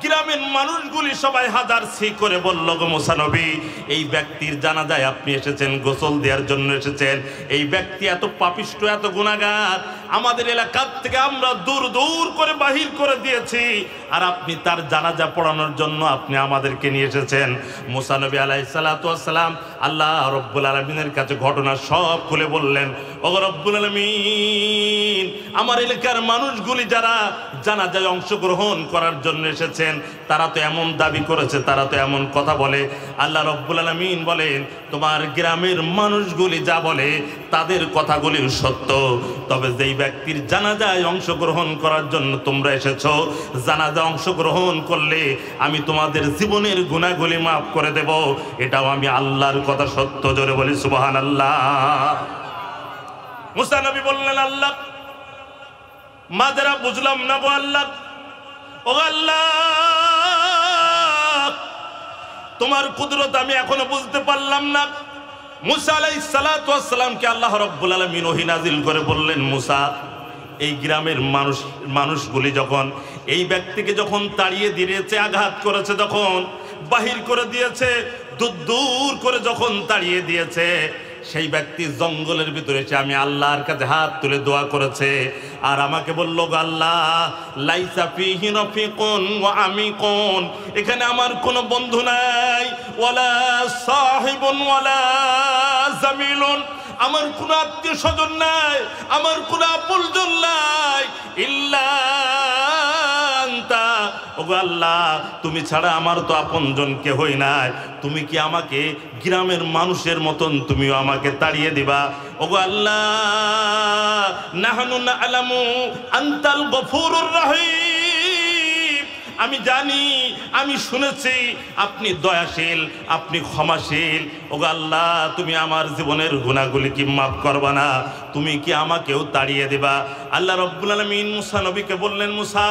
গ্রামের মানুষগুলি সবাই হাজার সি করে বলল, গো মুসা নবী, এই ব্যক্তির জানাজায় আপনি এসেছেন, গোসল দেওয়ার জন্য এসেছেন। এই ব্যক্তি এত পাপিষ্ট, এত গুনাহগার, আমাদের এলাকার থেকে আমরা দূর দূর করে বাহির করে দিয়েছি, আর আপনি তার জানাজা পড়ানোর জন্য আপনি আমাদেরকে নিয়ে এসেছেন। মুসা নবী আলাইহিস সালাতু ওয়াস সালাম আল্লাহ রাব্বুল আলামিনের কাছে ঘটনা সব খুলে বললেন, ওগো রব্বুল আলামিন, আমার এলাকার মানুষগুলি যারা জানাজায় অংশগ্রহণ করার জন্য এসেছেন তারা তো এমন দাবি করেছে, তারা তো এমন কথা বলে। আল্লাহ রাব্বুল আলামিন বলেন, তোমার গ্রামের মানুষগুলি যা বলে তাদের কথাগুলি সত্য, তবে যেই ব্যক্তির জানাজায় অংশগ্রহণ করার জন্য তোমরা এসেছো, জানাজা অংশগ্রহণ করলে আমি তোমাদের জীবনের গুনাহগুলি মাফ করে দেব, এটাও আমি আল্লাহর কথা সত্য। জোরে বলি সুবহানাল্লাহ। মুসা নবী বললেন, আল্লাহ মাদারা বুঝলাম না গো আল্লাহ, ও আল্লাহ তোমার কুদরত আমি এখনো বুঝতে পারলাম না। মুসা আলাইহিস সালাতু ওয়াস সালামকে আল্লাহ রাব্বুল আলামিন ওহী নাযিল করে বললেন, মুসা এই গ্রামের মানুষগুলি যখন এই ব্যক্তিকে যখন তাড়িয়ে দিয়েছে, আঘাত করেছে, যখন বাহির করে দিয়েছে, দূর দূর করে যখন তাড়িয়ে দিয়েছে, সেই ব্যক্তি জঙ্গলের ভিতরে এসে আমি আল্লাহর কাছে হাত তুলে দোয়া করেছে আর আমাকে বলল, গো আল্লাহ, লাইসা ফিহি রাফিকুন ওয়া আমিকুন, এখানে আমার কোনো বন্ধু নাই, ওয়ালা সাহিবুন ওয়ালা জামিলুন, আমার কোনো আত্মীয় স্বজন নাই, আমার কোনো আপনজন নাই, ইল্লা আনতা, ওগো আল্লাহ, তুমি ছাড়া আমার তো আপনজন কেহই নাই, তুমি কি আমাকে গ্রামের মানুষের মতন তুমিও আমাকে তাড়িয়ে দিবা? ওগো আল্লাহ, নাহনু না'লামু আনতাল গফুরুর রহিম, আমি জানি, আমি শুনেছি আপনি দয়াশীল, আপনি ক্ষমাশীল। ওগো আল্লাহ, তুমি আমার জীবনের গুনাহগুলি কি মাফ করবা না? তুমি কি আমাকেও তাড়িয়ে দিবা? আল্লাহ রাব্বুল আলামিন মুসা নবীকে বললেন, মুসা,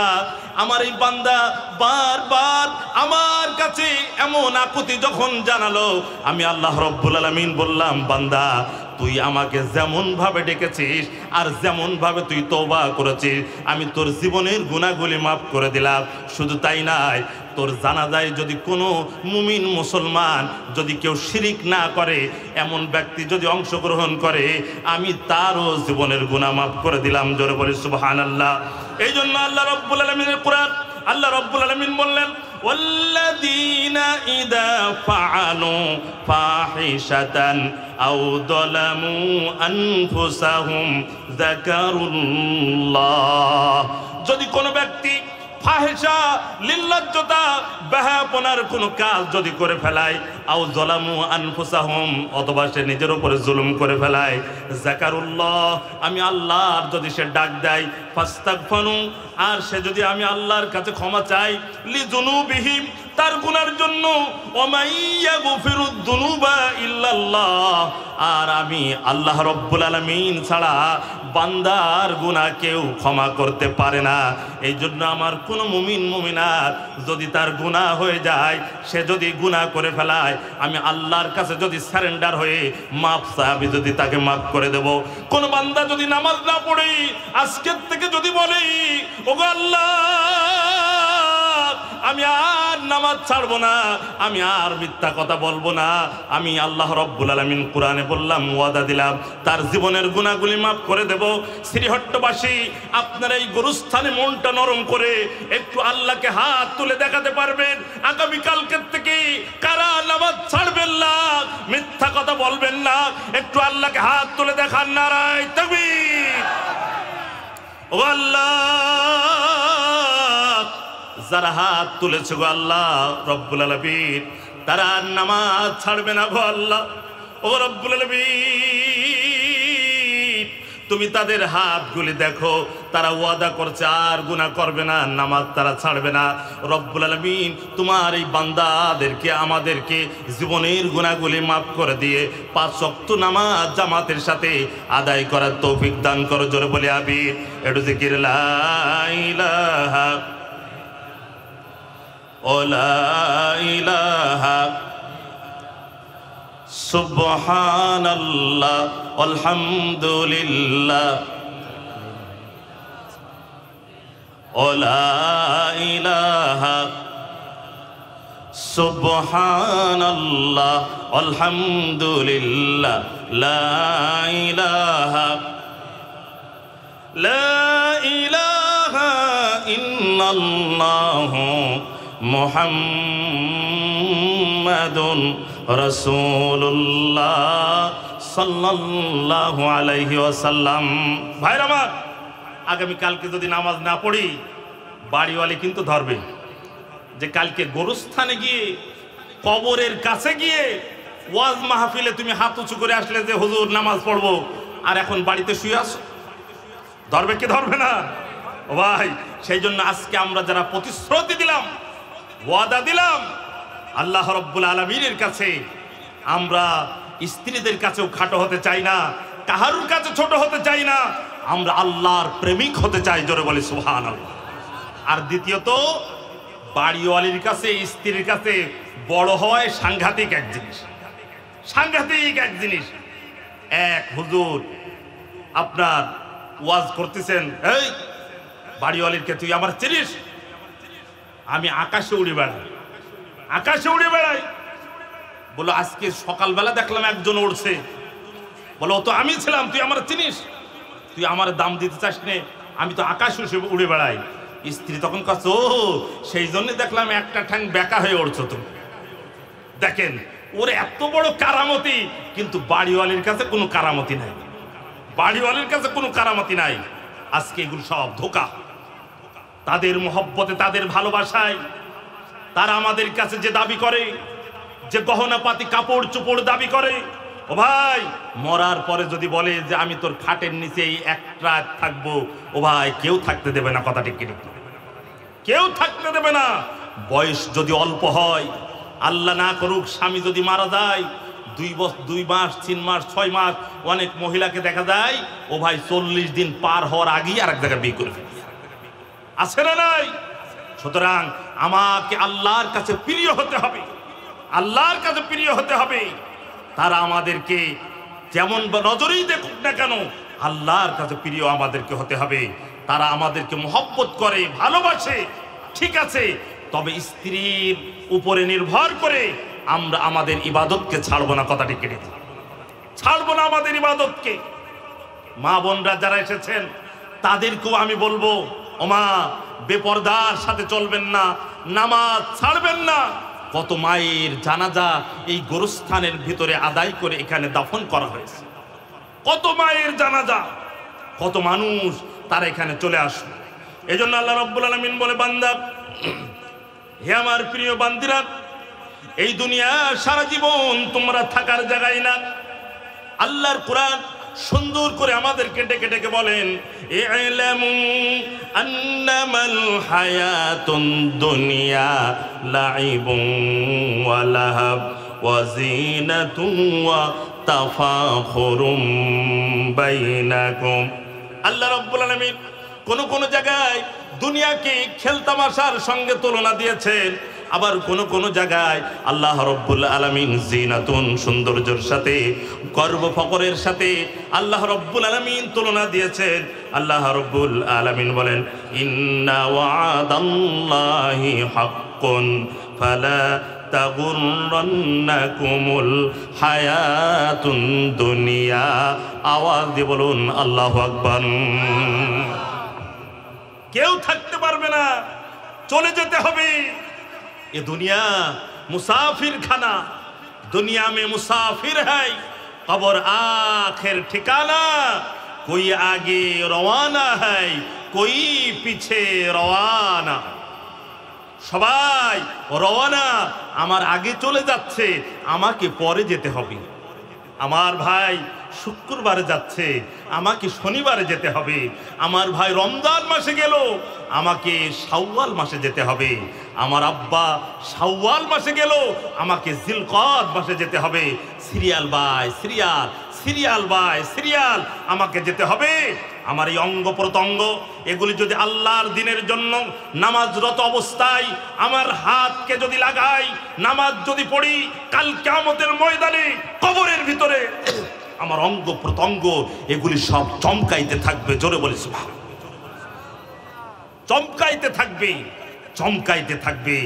আমার এই বান্দা বারবার আমার কাছে এমন আকুতি যখন জানালো, আমি আল্লাহ রাব্বুল আলামিন বললাম, বান্দা, তুই আমাকে যেমন ভাবে ডেকেছিস আর যেমন ভাবে তুই তওবা করেছিস, আমি তোর জীবনের গুনাহগুলি মাফ করে দিলাম। শুধু তাই নয়, তোর জানাজায় যদি কোনো মুমিন মুসলমান যদি কেউ শিরিক না করে, এমন ব্যক্তি যদি অংশগ্রহণ করে, আমি তারও জীবনের গুনাহ মাফ করে দিলাম। জোরে বলি সুবহানাল্লাহ। এই জন্য আল্লাহ রাব্বুল আলামিনের কুরআন, আল্লাহ রাব্বুল আলামিন বললেন, ওয়াল্লাযীনা ইযা ফাআলু ফাহিশাতান আও যালামু আনফুসাহুম যাকারুল্লাহ, যদি কোনো ব্যক্তি ফাহিশা, লিল্লাজ্জতা, বেহায়াপনার কোনো কাজ যদি করে ফেলায়, আও যালামু আনফুসাহুম, অথবা সে নিজের উপরে জুলুম করে ফেলায়, যাকারুল্লাহ, আমি আল্লাহর যদি সে ডাক দেয়, ফাস্তাগফারু, আর সে যদি আমি আল্লাহর কাছে ক্ষমা চাই, লিযুনুবিহিম, তার গুনার জন্য, ওমাইয়া গফিরুদ দুনুবা ইল্লাল্লাহ, আর আমি আল্লাহ রাব্বুল আলামিন ছাড়া বান্দার গুনাহ কেউ ক্ষমা করতে পারে না। এই জন্য আমার কোনো মুমিন মুমিনাত যদি তার গুনাহ হয়ে যায়, সে যদি গুনাহ করে ফেলায়, আমি আল্লাহর কাছে যদি সারেন্ডার হয়ে মাফ চাই, যদি তাকে মাফ করে দেব। কোন বান্দা যদি নামাজ না পড়ে আজকের থেকে যদি বলে, ওগো আল্লাহ, আমি আর নামাজ ছাড়বো না, আমি আর মিথ্যা কথা বলবো না, আমি আল্লাহ রাব্বুল আলামিন কোরআনে বললাম, ওয়াদা দিলাম, তার জীবনের গুনাহগুলি মাফ করে দেব। শ্রীহট্টবাসী, আপনার এই গুরুস্থানে মনটা নরম করে একটু আল্লাহকে হাত তুলে দেখাতে পারবেন? আগামীকালকের থেকে কারা নামাজ ছাড়বেন না, মিথ্যা কথা বলবেন না, একটু আল্লাহকে হাত তুলে দেখান। নারায়ে তাকবীর। ও আল্লাহ, যারা হাত তুলেছে গো আল্লাহ রব্বুল আলামিন, তারা নামাজ ছাড়বে না গো আল্লাহ। ও রব্বুল আলামিন, তুমি তাদের হাতগুলি দেখো, তারা ওয়াদা করছে আর গুনাহ করবে না, নামাজ তারা ছাড়বে না। রব্বুল আলামিন, তোমার এই বান্দাদেরকে, আমাদেরকে জীবনের গুনাহগুলি মাফ করে দিয়ে 5 ওয়াক্ত নামাজ জামাতের সাথে আদায় করার তৌফিক দান করো। জোরে বলে আমিন। একটু জিকির, লা ইলাহা লা ইলাহা সুবহানাল্লাহ আলহামদুলিল্লাহ লা ইলাহা সুবহানাল্লাহ আলহামদুলিল্লাহ লা ইলাহা ইল্লাল্লাহু মুহাম্মাদুন রাসূলুল্লাহ সাল্লাল্লাহু আলাইহি ওয়াসাল্লাম। ভাইরা আমার, আগামী কালকে যদি নামাজ না পড়ি, বাড়িওয়ালি কিন্তু ধরবে যে কালকে গোরস্থানে গিয়ে, কবরের কাছে গিয়ে ওয়াজ মাহফিলে তুমি হাত উঁচু করে আসলে যে হুজুর নামাজ পড়বো, আর এখন বাড়িতে শুয়ে আসো। ধরবে কি ধরবে না? ও ভাই, সেই জন্য আজকে আমরা যারা প্রতিশ্রুতি দিলাম, ওয়াদা দিলাম, আল্লাহ রাব্বুল আলামিনের কাছে আমরা স্ত্রীদের কাছেও খাটো হতে চাই না, কাহারুর কাছে ছোট হতে চাই না, আমরা আল্লাহর প্রেমিক হতে চাই। জোরে বলি সুবহানাল্লাহ। আর দ্বিতীয়ত, বাড়িওয়ালির কাছে, স্ত্রীর কাছে বড় হওয়ায় সাংঘাতিক এক জিনিস, সাংঘাতিক এক জিনিস। এক হুজুর আপনার ওয়াজ করতেছেন, এই বাড়িওয়ালিরকে তুই আমার চিনিস? আমি আকাশে উড়ে বেড়াই, আকাশে উড়ে বেড়াই। বলো, আজকে সকালবেলা দেখলাম একজন উড়ছে, বলো তো আমি ছিলাম, তুই আমার চিনিস? তুই আমার দাম দিতে চাস নে, আমি তো আকাশ উড়ে বেড়াই। স্ত্রী তখন কাছে, ও সেই জন্য দেখলাম একটা ঠ্যাং বেঁকা হয়ে উঠছো তুমি। দেখেন ওর এত বড় কারামতি, কিন্তু বাড়িওয়ালির কাছে কোনো কারামতি নাই, বাড়িওয়ালির কাছে কোনো কারামতি নাই। আজকে এগুলো সব ধোঁকা। তাদের মহব্বতে, তাদের ভালোবাসায় তারা আমাদের কাছে যে দাবি করে, যে গহনাপাতি কাপড় চোপড় দাবি করে, ও ভাই মরার পরে যদি বলে যে আমি তোর খাটের নিচেই এক রাত থাকবো, ও ভাই কেউ থাকতে দেবে না। কথা ঠিক কিনা? কেউ থাকতে দেবে না। বয়স যদি অল্প হয়, আল্লাহ না করুক স্বামী যদি মারা যায়, 2 মাস 3 মাস 6 মাস, অনেক মহিলাকে দেখা যায় ও ভাই 40 দিন পার হওয়ার আগেই আরেক জায়গায় বিয়ে করে ফেলে। আছে না নাই? সুতরাং আমাকে আল্লাহর কাছে প্রিয় হতে হবে, আল্লাহর কাছে প্রিয় হতে হবে। তারা আমাদেরকে যেমন নজরেই দেখুক না কেন, আল্লাহর কাছে প্রিয় আমাদেরকে হতে হবে। তারা আমাদেরকে মহব্বত করে, ভালোবাসে, ঠিক আছে, তবে স্ত্রীর উপরে নির্ভর করে আমরা আমাদের ইবাদতকে ছাড়বো না। কথাটি কেটে ছাড়বো না আমাদের ইবাদতকে। মা বোনরা যারা এসেছেন তাদেরকেও আমি বলবো, ওমা বেপরদার সাথে চলবেন না, নামাজ ছাড়বেন না। কত মায়ের জানাজা এই গোরস্থানের ভিতরে আদায় করে এখানে দাফন করা হয়েছে, কত মায়ের জানাজা, কত মানুষ তারা এখানে চলে আসবে। এই জন্য আল্লাহ রাব্বুল আলামিন বলে, বান্দা হে আমার প্রিয় বান্দিরা, এই দুনিয়া সারা জীবন তোমরা থাকার জায়গায় না। আল্লাহর কোরআন সুন্দর করে আমাদেরকে ডেকে ডেকে বলেন, ই'লামু আন্নামাল হায়াতুন দুনিয়া লাইবুন ওয়া লাহাব ওয়া যিনাতুন ওয়া তাফাখুরুম বাইনাকুম। আল্লাহ রাব্বুল আলামিন কোন জায়গায় দুনিয়াকে খেলতামাশার সঙ্গে তুলনা দিয়েছেন, আবার কোন জায়গায় আল্লাহ রাব্বুল আলামিন জিনাতুন সৌন্দর্যের সাথে, গর্ব ফখরের সাথে আল্লাহ রাব্বুল আলামিন তুলনা দিয়েছেন। আল্লাহ রাব্বুল আলামিন বলেন, ইন্না ওয়াদাল্লাহি হাক্কুন ফালা তাগুররান্নাকুমুল হায়াতুন দুনিয়া। আওয়াজ দিয়ে বলুন আল্লাহু আকবার। কেউ থাকতে পারবে না, চলে যেতে হবে। ये दुनिया मुसाफिर खाना, दुनिया में मुसाफिर है, कब्र आखिर ठिकाना। कोई आगे रवाना है, कोई पीछे रवाना। সবাই রওনা, আমার আগে চলে যাচ্ছে, আমাকে পরে যেতে হবে। আমার ভাই শুক্রবারে যাচ্ছে, আমাকে শনিবারে যেতে হবে। আমার ভাই রমজান মাসে গেল, আমাকে শাওয়াল মাসে যেতে হবে। আমার আব্বা শাওয়াল মাসে গেল, আমাকে জিলকদ মাসে যেতে হবে। Serial by serial, serial by serial আমাকে যেতে হবে। আমার এই অঙ্গ প্রত্যঙ্গ এগুলি যদি আল্লাহর দিনের জন্য নামাজরত অবস্থায় আমার হাতকে যদি লাগাই, নামাজ যদি পড়ি, কাল কিয়ামতের ময়দানে কবরের ভিতরে আমার অঙ্গ প্রত্যঙ্গ এগুলি সব চমকাইতে থাকবে। জোরে বলি সুবহানাল্লাহ। চমকাইতে থাকবে, চমকাইতে থাকবে।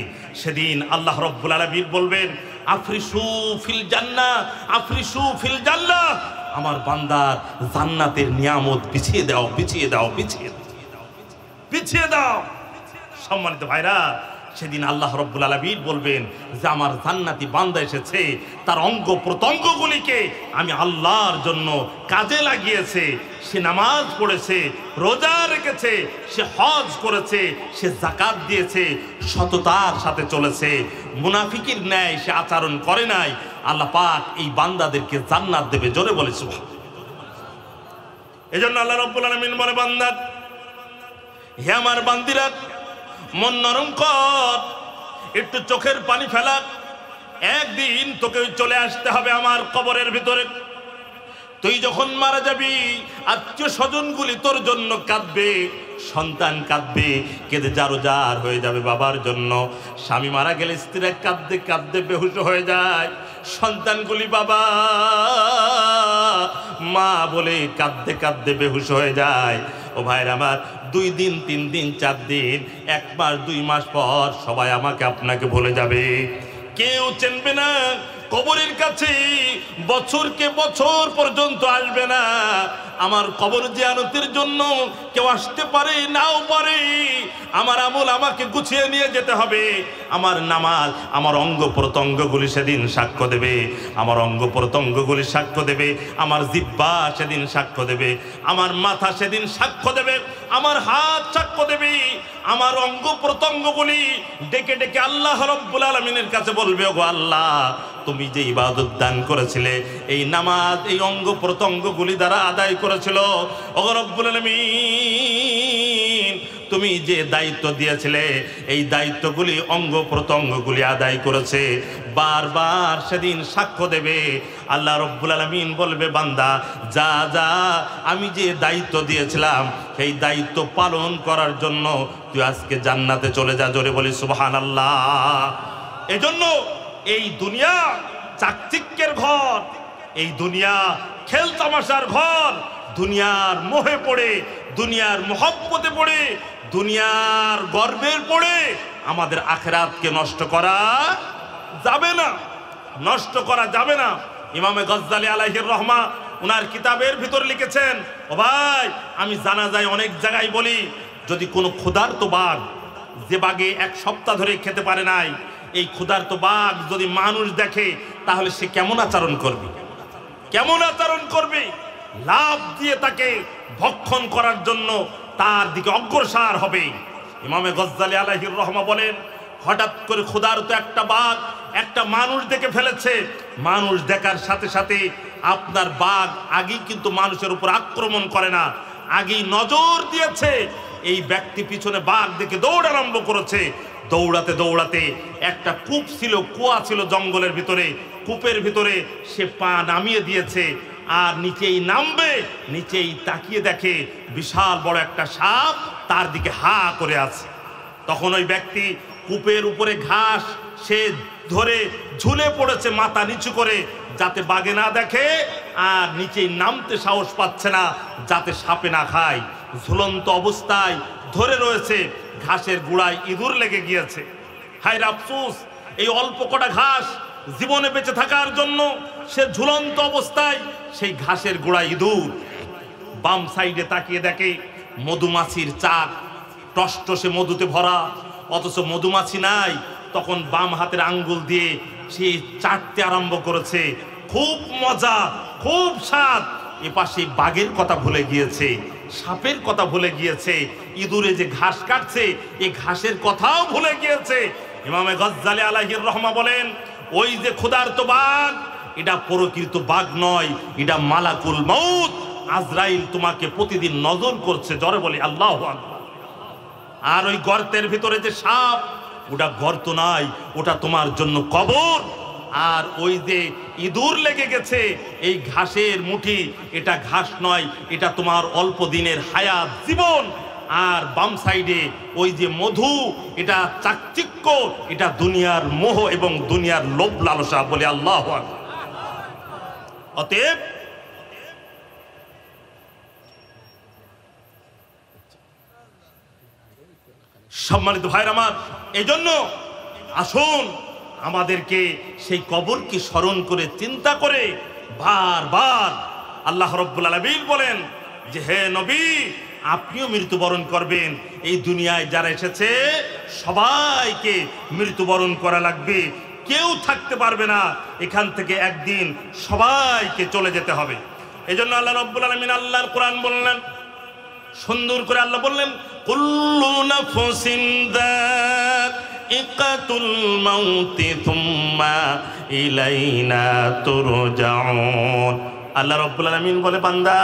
সেদিন আল্লাহ রাব্বুল আলামিন বলবেন, আফরিসু ফিল জান্নাহ, আফরিসু ফিল জান্নাহ। আমার বান্দার জান্নাতের নিয়ামত বিছিয়ে দাও, বিছিয়ে দাও, বিছিয়ে দাও, বিছিয়ে দাও। সম্মানিত ভাইরা, সেদিন আল্লাহ রাব্বুল আলামিন বলবেন যে আমার জান্নাতি বান্দা এসেছে, তার অঙ্গ প্রত্যঙ্গগুলিকে আমি আল্লাহর জন্য কাজে লাগিয়েছে। সে নামাজ পড়েছে, রোজা রেখেছে, সে হজ করেছে, সে যাকাত দিয়েছে, সততার সাথে চলেছে, মুনাফিকের ন্যায় সে আচরণ করে নাই। আল্লাহ পাক এই বান্দাদেরকে জান্নাত দেবে। জোরে বলে সুবহানাল্লাহ। এজন্য আল্লাহ রাব্বুল আলামিন বলে, বান্দা হে আমার বান্দিরা, মন নরম কর, একটু চোখের পানি ফেলা। একদিন তোকে চলে আসতে হবে আমার কবরের ভিতরে। তুই যখন মারা যাবি, আত্মীয় স্বজনগুলি তোর জন্য কাঁদবে, সন্তান কাঁদবে, কেঁদে জারোজার হয়ে যাবে বাবার জন্য। স্বামী মারা গেলে স্ত্রীরা কাঁদতে কাঁদতে বেহুশ হয়ে যায়। সন্তানগুলি বাবা মা বলে কাঁদতে কাঁদতে বেহুশ হয়ে যায়। ও ভাইরা আমার, 2 দিন 3 দিন 4 দিন, 1 মাস 2 মাস পর সবাই আমাকে আপনাকে ভুলে যাবে, কেউ চিনবে না। কবরের কাছে বছরকে বছর পর্যন্ত আসবে না। আমার কবর জিয়ারতের জন্য কেউ আসতে পারে নাও পারে, আমার আমল আমাকে গুছিয়ে নিয়ে যেতে হবে। আমার নামাজ, আমার অঙ্গ প্রত্যঙ্গগুলি সেদিন সাক্ষ্য দেবে, আমার অঙ্গ প্রত্যঙ্গগুলি সাক্ষ্য দেবে, আমার জিহ্বা সেদিন সাক্ষ্য দেবে, আমার মাথা সেদিন সাক্ষ্য দেবে, আমার হাত সাক্ষ্য দেবে, আমার অঙ্গ প্রত্যঙ্গগুলি ডেকে ডেকে আল্লাহ রাব্বুল আলামিনের কাছে বলবে, ওগো আল্লাহ, তুমি যে ইবাদত দান করেছিলে, এই নামাজ এই অঙ্গ প্রত্যঙ্গগুলি দ্বারা আদায় করেছিল, ওগো রব্বুল আলামিন, তুমি যে দায়িত্ব দিয়েছিলে এই দায়িত্বগুলি অঙ্গ প্রত্যঙ্গগুলি আদায় করেছে। বারবার সেদিন সাক্ষ্য দেবে। আল্লাহ রব্বুল আলামিন বলবে, বান্দা যা যা, আমি যে দায়িত্ব দিয়েছিলাম সেই দায়িত্ব পালন করার জন্য তুই আজকে জান্নাতে চলে যা। জোরে বলি সুবহানাল্লাহ। এজন্য এই দুনিয়া চাকচিক্যের ঘর, এই দুনিয়া খেল তামাশার ঘর, দুনিয়ার মোহে পড়ে, দুনিয়ার মোহব্বতে পড়ে, দুনিয়ার গর্বের পড়ে আমাদের আখিরাতকে নষ্ট করা যাবে না, নষ্ট করা যাবে না। ইমামে গজ্জালি আলাইহির রহমা ওনার কিতাবের ভিতর লিখেছেন, ও ভাই, আমি জানাজায় অনেক জায়গায় বলি, যদি কোনো ক্ষুধার্ত বাঘ, যে বাঘে এক সপ্তাহ ধরে খেতে পারে নাই, এই ক্ষুধার্ত বাঘ যদি মানুষ দেখে তাহলে সে কেমন আচরণ করবে, কেমন আচরণ করবে? লাভ দিয়ে তাকে ভক্ষণ করার জন্য তার দিকে অগ্রসর হবে। ইমামে গজ্জালি আলাইহির রহমা বলেন, হঠাৎ করে ক্ষুধার্ত একটা বাঘ একটা মানুষ দেখে ফেলেছে, মানুষ দেখার সাথে সাথে আপনার বাঘ আগেই কিন্তু মানুষের উপর আক্রমণ করে না, আগেই নজর দিয়েছে। এই ব্যক্তি পিছনে বাঘ দেখে দৌড় আরম্ভ করেছে। দৌড়াতে দৌড়াতে একটা কূপ ছিল, কুয়া ছিল জঙ্গলের ভিতরে, কূপের ভিতরে সে পা নামিয়ে দিয়েছে, আর নিচেই নামবে, নিচেই তাকিয়ে দেখে বিশাল বড় একটা সাপ তার দিকে হা করে আছে। তখন ওই ব্যক্তি কূপের উপরে ঘাস সে ধরে ঝুলে পড়েছে মাথা নিচু করে, যাতে বাঘে না দেখে, আর নিচেই নামতে সাহস পাচ্ছে না যাতে সাপে না খায়। ঝুলন্ত অবস্থায় ধরে রয়েছে, ঘাসের গুড়ায় ইঁদুর লেগে গিয়েছে। হায় আফসোস, এই অল্প কটা ঘাস জীবনে বেঁচে থাকার জন্য সে ঝুলন্ত অবস্থায় সেই ঘাসের গোড়ায় ইঁদুর। বাম সাইডে তাকিয়ে দেখে মধুমাছির চাক, টসটসে মধুতে ভরা, অথচ মধুমাছি নাই। তখন বাম হাতের আঙ্গুল দিয়ে সে চাটতে আরম্ভ করেছে, খুব মজা, খুব স্বাদ। এপাশে বাঘের কথা ভুলে গিয়েছে, সাপের কথা ভুলে গিয়েছে, ইঁদুরে যে ঘাস কাটছে এই ঘাসের কথাও ভুলে গিয়েছে। ইমামে গজ্জালি আলাইহির রহমা বলেন, ওই যে ক্ষুধার্ত বাঘ, এটা প্রকৃত বাঘ নয়, এটা মালাকুল মউত, আজরাইল তোমাকে প্রতিদিন নজর করছে। জোরে বলি আল্লাহু আকবার। আর ওই গর্তের ভিতরে যে সাপ, ওটা গর্ত নয়, ওটা তোমার জন্য কবর। আর ওই যে ইঁদুর লেগে গেছে এই ঘাসের মুঠি, এটা ঘাস নয়, এটা তোমার অল্প দিনের হায়াত, জীবন। আর বাম সাইডে ওই যে মধু, এটা চাকচিক্য, এটা দুনিয়ার মোহ এবং দুনিয়ার লোভ লালসা। বলে আল্লাহু আকবার। অতএব সম্মানিত ভাইরা আমার, এই জন্য আসুন আমাদেরকে সেই কবরকে স্মরণ করে চিন্তা করে বারবার আল্লাহ রাব্বুল আলামিন বলেন যে, হে নবী, আপনিও মৃত্যুবরণ করবেন। এই দুনিয়ায় যারা এসেছে সবাইকে মৃত্যুবরণ করা লাগবে, কেউ থাকতে পারবে না, এখান থেকে একদিন সবাইকে চলে যেতে হবে। এই জন্য আল্লাহ রাব্বুল আলামিন আল্লাহর কোরআন বললেন, সুন্দর করে আল্লাহ বললেন, কুল্লু নাফসিন যায়িকাতুল মাউতি সুম্মা ইলাইনা তুরজাউন। আল্লাহ রাব্বুল আলামিন বলে, বান্দা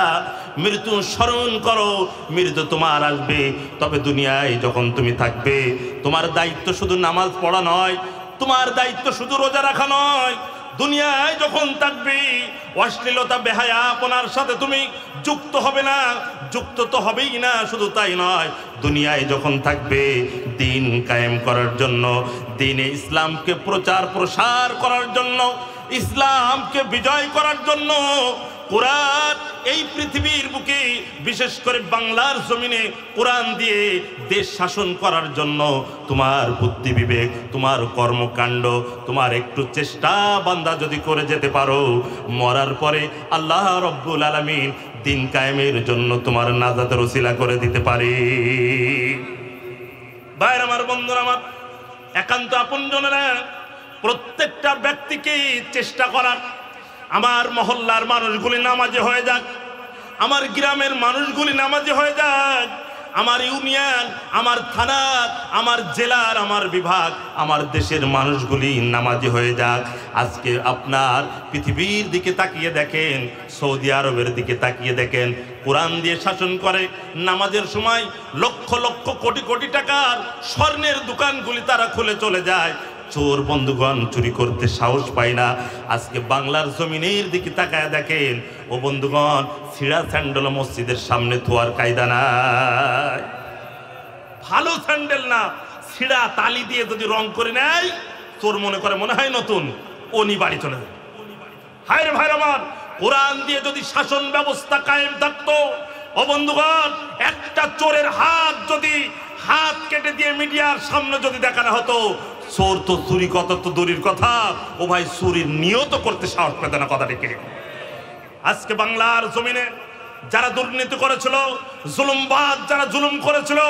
মৃত্যু স্মরণ করো, মৃত্যু তোমার আসবে। তবে দুনিয়ায় যখন তুমি থাকবে, তোমার দায়িত্ব শুধু নামাজ পড়া নয়, তোমার দায়িত্ব শুধু রোজা রাখা নয়। দুনিয়ায় যখন থাকবে, অশ্লীলতা বেহায়াপনার সাথে তুমি যুক্ত হবে না, যুক্ত তো হবেই না। শুধু তাই নয়, দুনিয়ায় যখন থাকবে দিন কায়েম করার জন্য, দ্বীনে ইসলামকে প্রচার প্রসার করার জন্য, ইসলামকে বিজয় করার জন্য, কোরআন এই পৃথিবীর বুকে বিশেষ করে বাংলার জমিনে কোরআন দিয়ে দেশ শাসন করার জন্য তোমার বুদ্ধি বিবেক, তোমার কর্মকাণ্ড, তোমার একটু চেষ্টা বান্দা যদি করে যেতে পারো, মরার পরে আল্লাহ রব্বুল আলামিন দিন কায়েমের জন্য তোমার নাজাতের ওসিলা করে দিতে পারে। ভাইরা আমার, বন্ধুরা আমার, একান্ত আপনজনেরা, প্রত্যেকটা ব্যক্তিকেই চেষ্টা করার আমার মহল্লার মানুষগুলি নামাজি হয়ে যাক, আমার গ্রামের মানুষগুলি নামাজি হয়ে যাক, আমার ইউনিয়ন, আমার থানা, আমার জেলার, আমার বিভাগ, আমার দেশের মানুষগুলি নামাজি হয়ে যাক। আজকে আপনার পৃথিবীর দিকে তাকিয়ে দেখেন, সৌদি আরবের দিকে তাকিয়ে দেখেন, কোরআন দিয়ে শাসন করে, নামাজের সময় লক্ষ লক্ষ কোটি কোটি টাকার স্বর্ণের দোকানগুলি তারা খুলে চলে যায়, চোর বন্ধুগণ চুরি করতে সাহস পায় না। আজকে বাংলার জমিনের দিকে তাকায় দেখেন, ও বন্ধুগণ, ছিঁড়া স্যান্ডেল মসজিদের সামনে ধোয়ার কায়দা নাই। ভালো স্যান্ডেল না, ছিঁড়া তালি দিয়ে যদি রং করে নেয়, চোর মনে করে মনে হয় নতুন, ওনি বাড়ি চলে যায়। হায় রে ভাই আমার, কোরআন দিয়ে যদি শাসন ব্যবস্থা কায়েম থাকতো, ও বন্ধুগণ, একটা চোরের হাত কেটে দিয়ে মিডিয়ার সামনে যদি দেখানো হতো, চোর তো চুরি কত তো দূরের কথা, ও ভাই চুরির নিয়ত করতে সাহস পেত না। কথা ঠিক। আজকে বাংলার জমিনে যারা দুর্নীতি করেছিল, জুলুমবাদ যারা জুলুম করেছিল,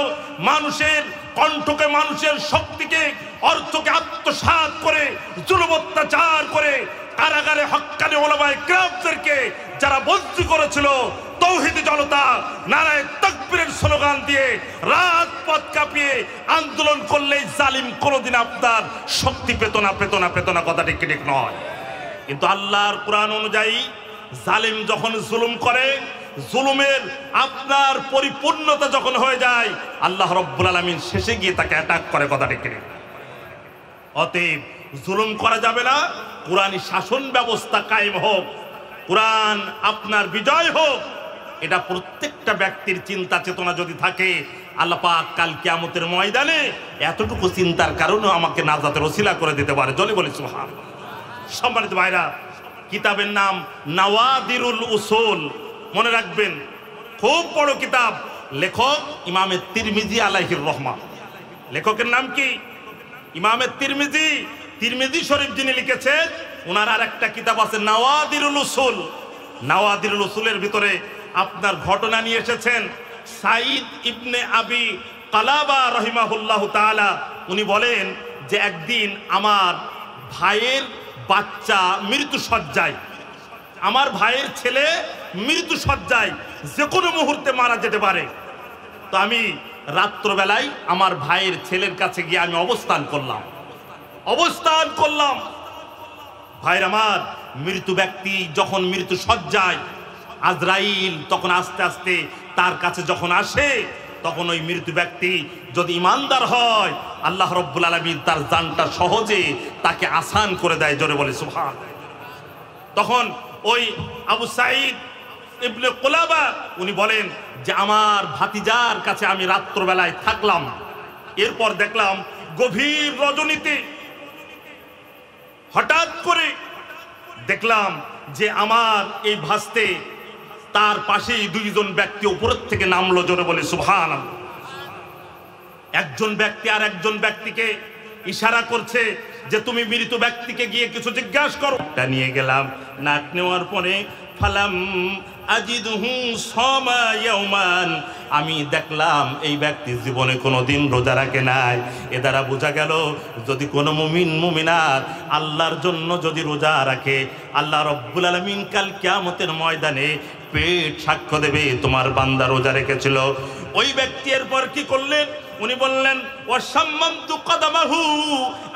মানুষের কণ্ঠকে, মানুষের শক্তিকে, অর্থকে আত্মসাৎ করে জুলুম অত্যাচার করে কারাগারে হক্কানি ওলামায়ে কেরামদেরকে যারা বন্দী করেছিল, তৌহিদি জনতা নারায়ে তাকবীরের স্লোগান দিয়ে রাজপথ কাঁপিয়ে আন্দোলন করলেই জালিম কোনোদিন আপনার শক্তি পেত না। কথা ঠিক ঠিক নয়। কিন্তু আল্লাহর কোরআন অনুযায়ী জালিম যখন জুলুম করে, জুলুমের আপনার পরিপূর্ণতা যখন হয়ে যায়, আল্লাহ রব্বুল আলামিন শেষে গিয়ে তাকে অ্যাটাক করে। কথা ঠিক ঠিক। অতএব জুলুম করা যাবে না, কোরআনি শাসন ব্যবস্থা কায়েম হোক, কোরআন আপনার বিজয় হোক, এটা প্রত্যেকটা ব্যক্তির চিন্তা চেতনা যদি থাকে, আল্লাহ পাক কাল কিয়ামতের ময়দানে এতটুকু চিন্তার কারণে আমাকে নাজাতের ওসিলা করে দিতে পারে। জলে বলি সুবহানাল্লাহ। সম্মানিত ভাইরা, কিতাবের নাম নাওয়াদিরুল উসুল, মনে রাখবেন, খুব বড় কিতাব, লেখক ইমামে তিরমিজি আলাইহির রহমা। লেখকের নাম কি? ইমামে তিরমিজি শরীফ যিনি লিখেছেন, ওনার আর একটা কিতাব আছে নাওয়াদিরুল উসুল। নাওয়াদিরুল উসুলের ভিতরে আপনার ঘটনা নিয়ে এসেছেন সাইদ ইবনে আবি কালাবা রহিমাহুল্লাহ তাআলা। উনি বলেন যে একদিন আমার ভাইয়ের বাচ্চা মৃত্যু সজ্জায়, আমার ভাইয়ের ছেলে মৃত্যু সজ্জায়, যে কোনো মুহূর্তে মারা যেতে পারে। তো আমি রাত্রবেলায় আমার ভাইয়ের ছেলের কাছে গিয়ে আমি অবস্থান করলাম। ভাইয়ের আমার, মৃত্যু ব্যক্তি যখন মৃত্যু সজ্জায়, আজরাইল তখন আস্তে আস্তে তার কাছে যখন আসে, তখন ওই মৃত্যু ব্যক্তি যদি ইমানদার হয়, আল্লাহ রব্বুল আলামিন তার জানটা সহজে তাকে আসান করে দেয়। জোরে বলে সুবহান। তখন ওই আবু সাঈদ ইবনে কুলাবা উনি বলেন যে আমার ভাতিজার কাছে আমি রাত্রবেলায় থাকলাম, এরপর দেখলাম গভীর রজনীতে হঠাৎ করে দেখলাম যে আমার এই ভাস্তে তার পাশেই দুইজন ব্যক্তি উপরের থেকে নামলো। জোরে বলে সুবহানাল্লাহ। একজন ব্যক্তি আর একজন ব্যক্তিকে ইশারা করছে যে তুমি মৃত ব্যক্তিকে গিয়ে কিছু জিজ্ঞাসা করো। তা নিয়ে গেলাম, নাক নেওয়ার পরে ফালাম আজিদহু সামা ইয়াওমান, আমি দেখলাম এই ব্যক্তি জীবনে কোনোদিন রোজা রাখে নাই। এ দ্বারা বোঝা গেল, যদি কোনো মুমিন মুমিনাত আল্লাহর জন্য যদি রোজা রাখে, আল্লাহ রব্বুল আলামিন কাল কিয়ামতের ময়দানে পেট সাক্ষ্য দেবে তোমার বান্দা রোজা রেখেছিল। ওই ব্যক্তি এরপর কি করলেন? উনি বললেন ওয়াসাম্মামতু কদামাহু,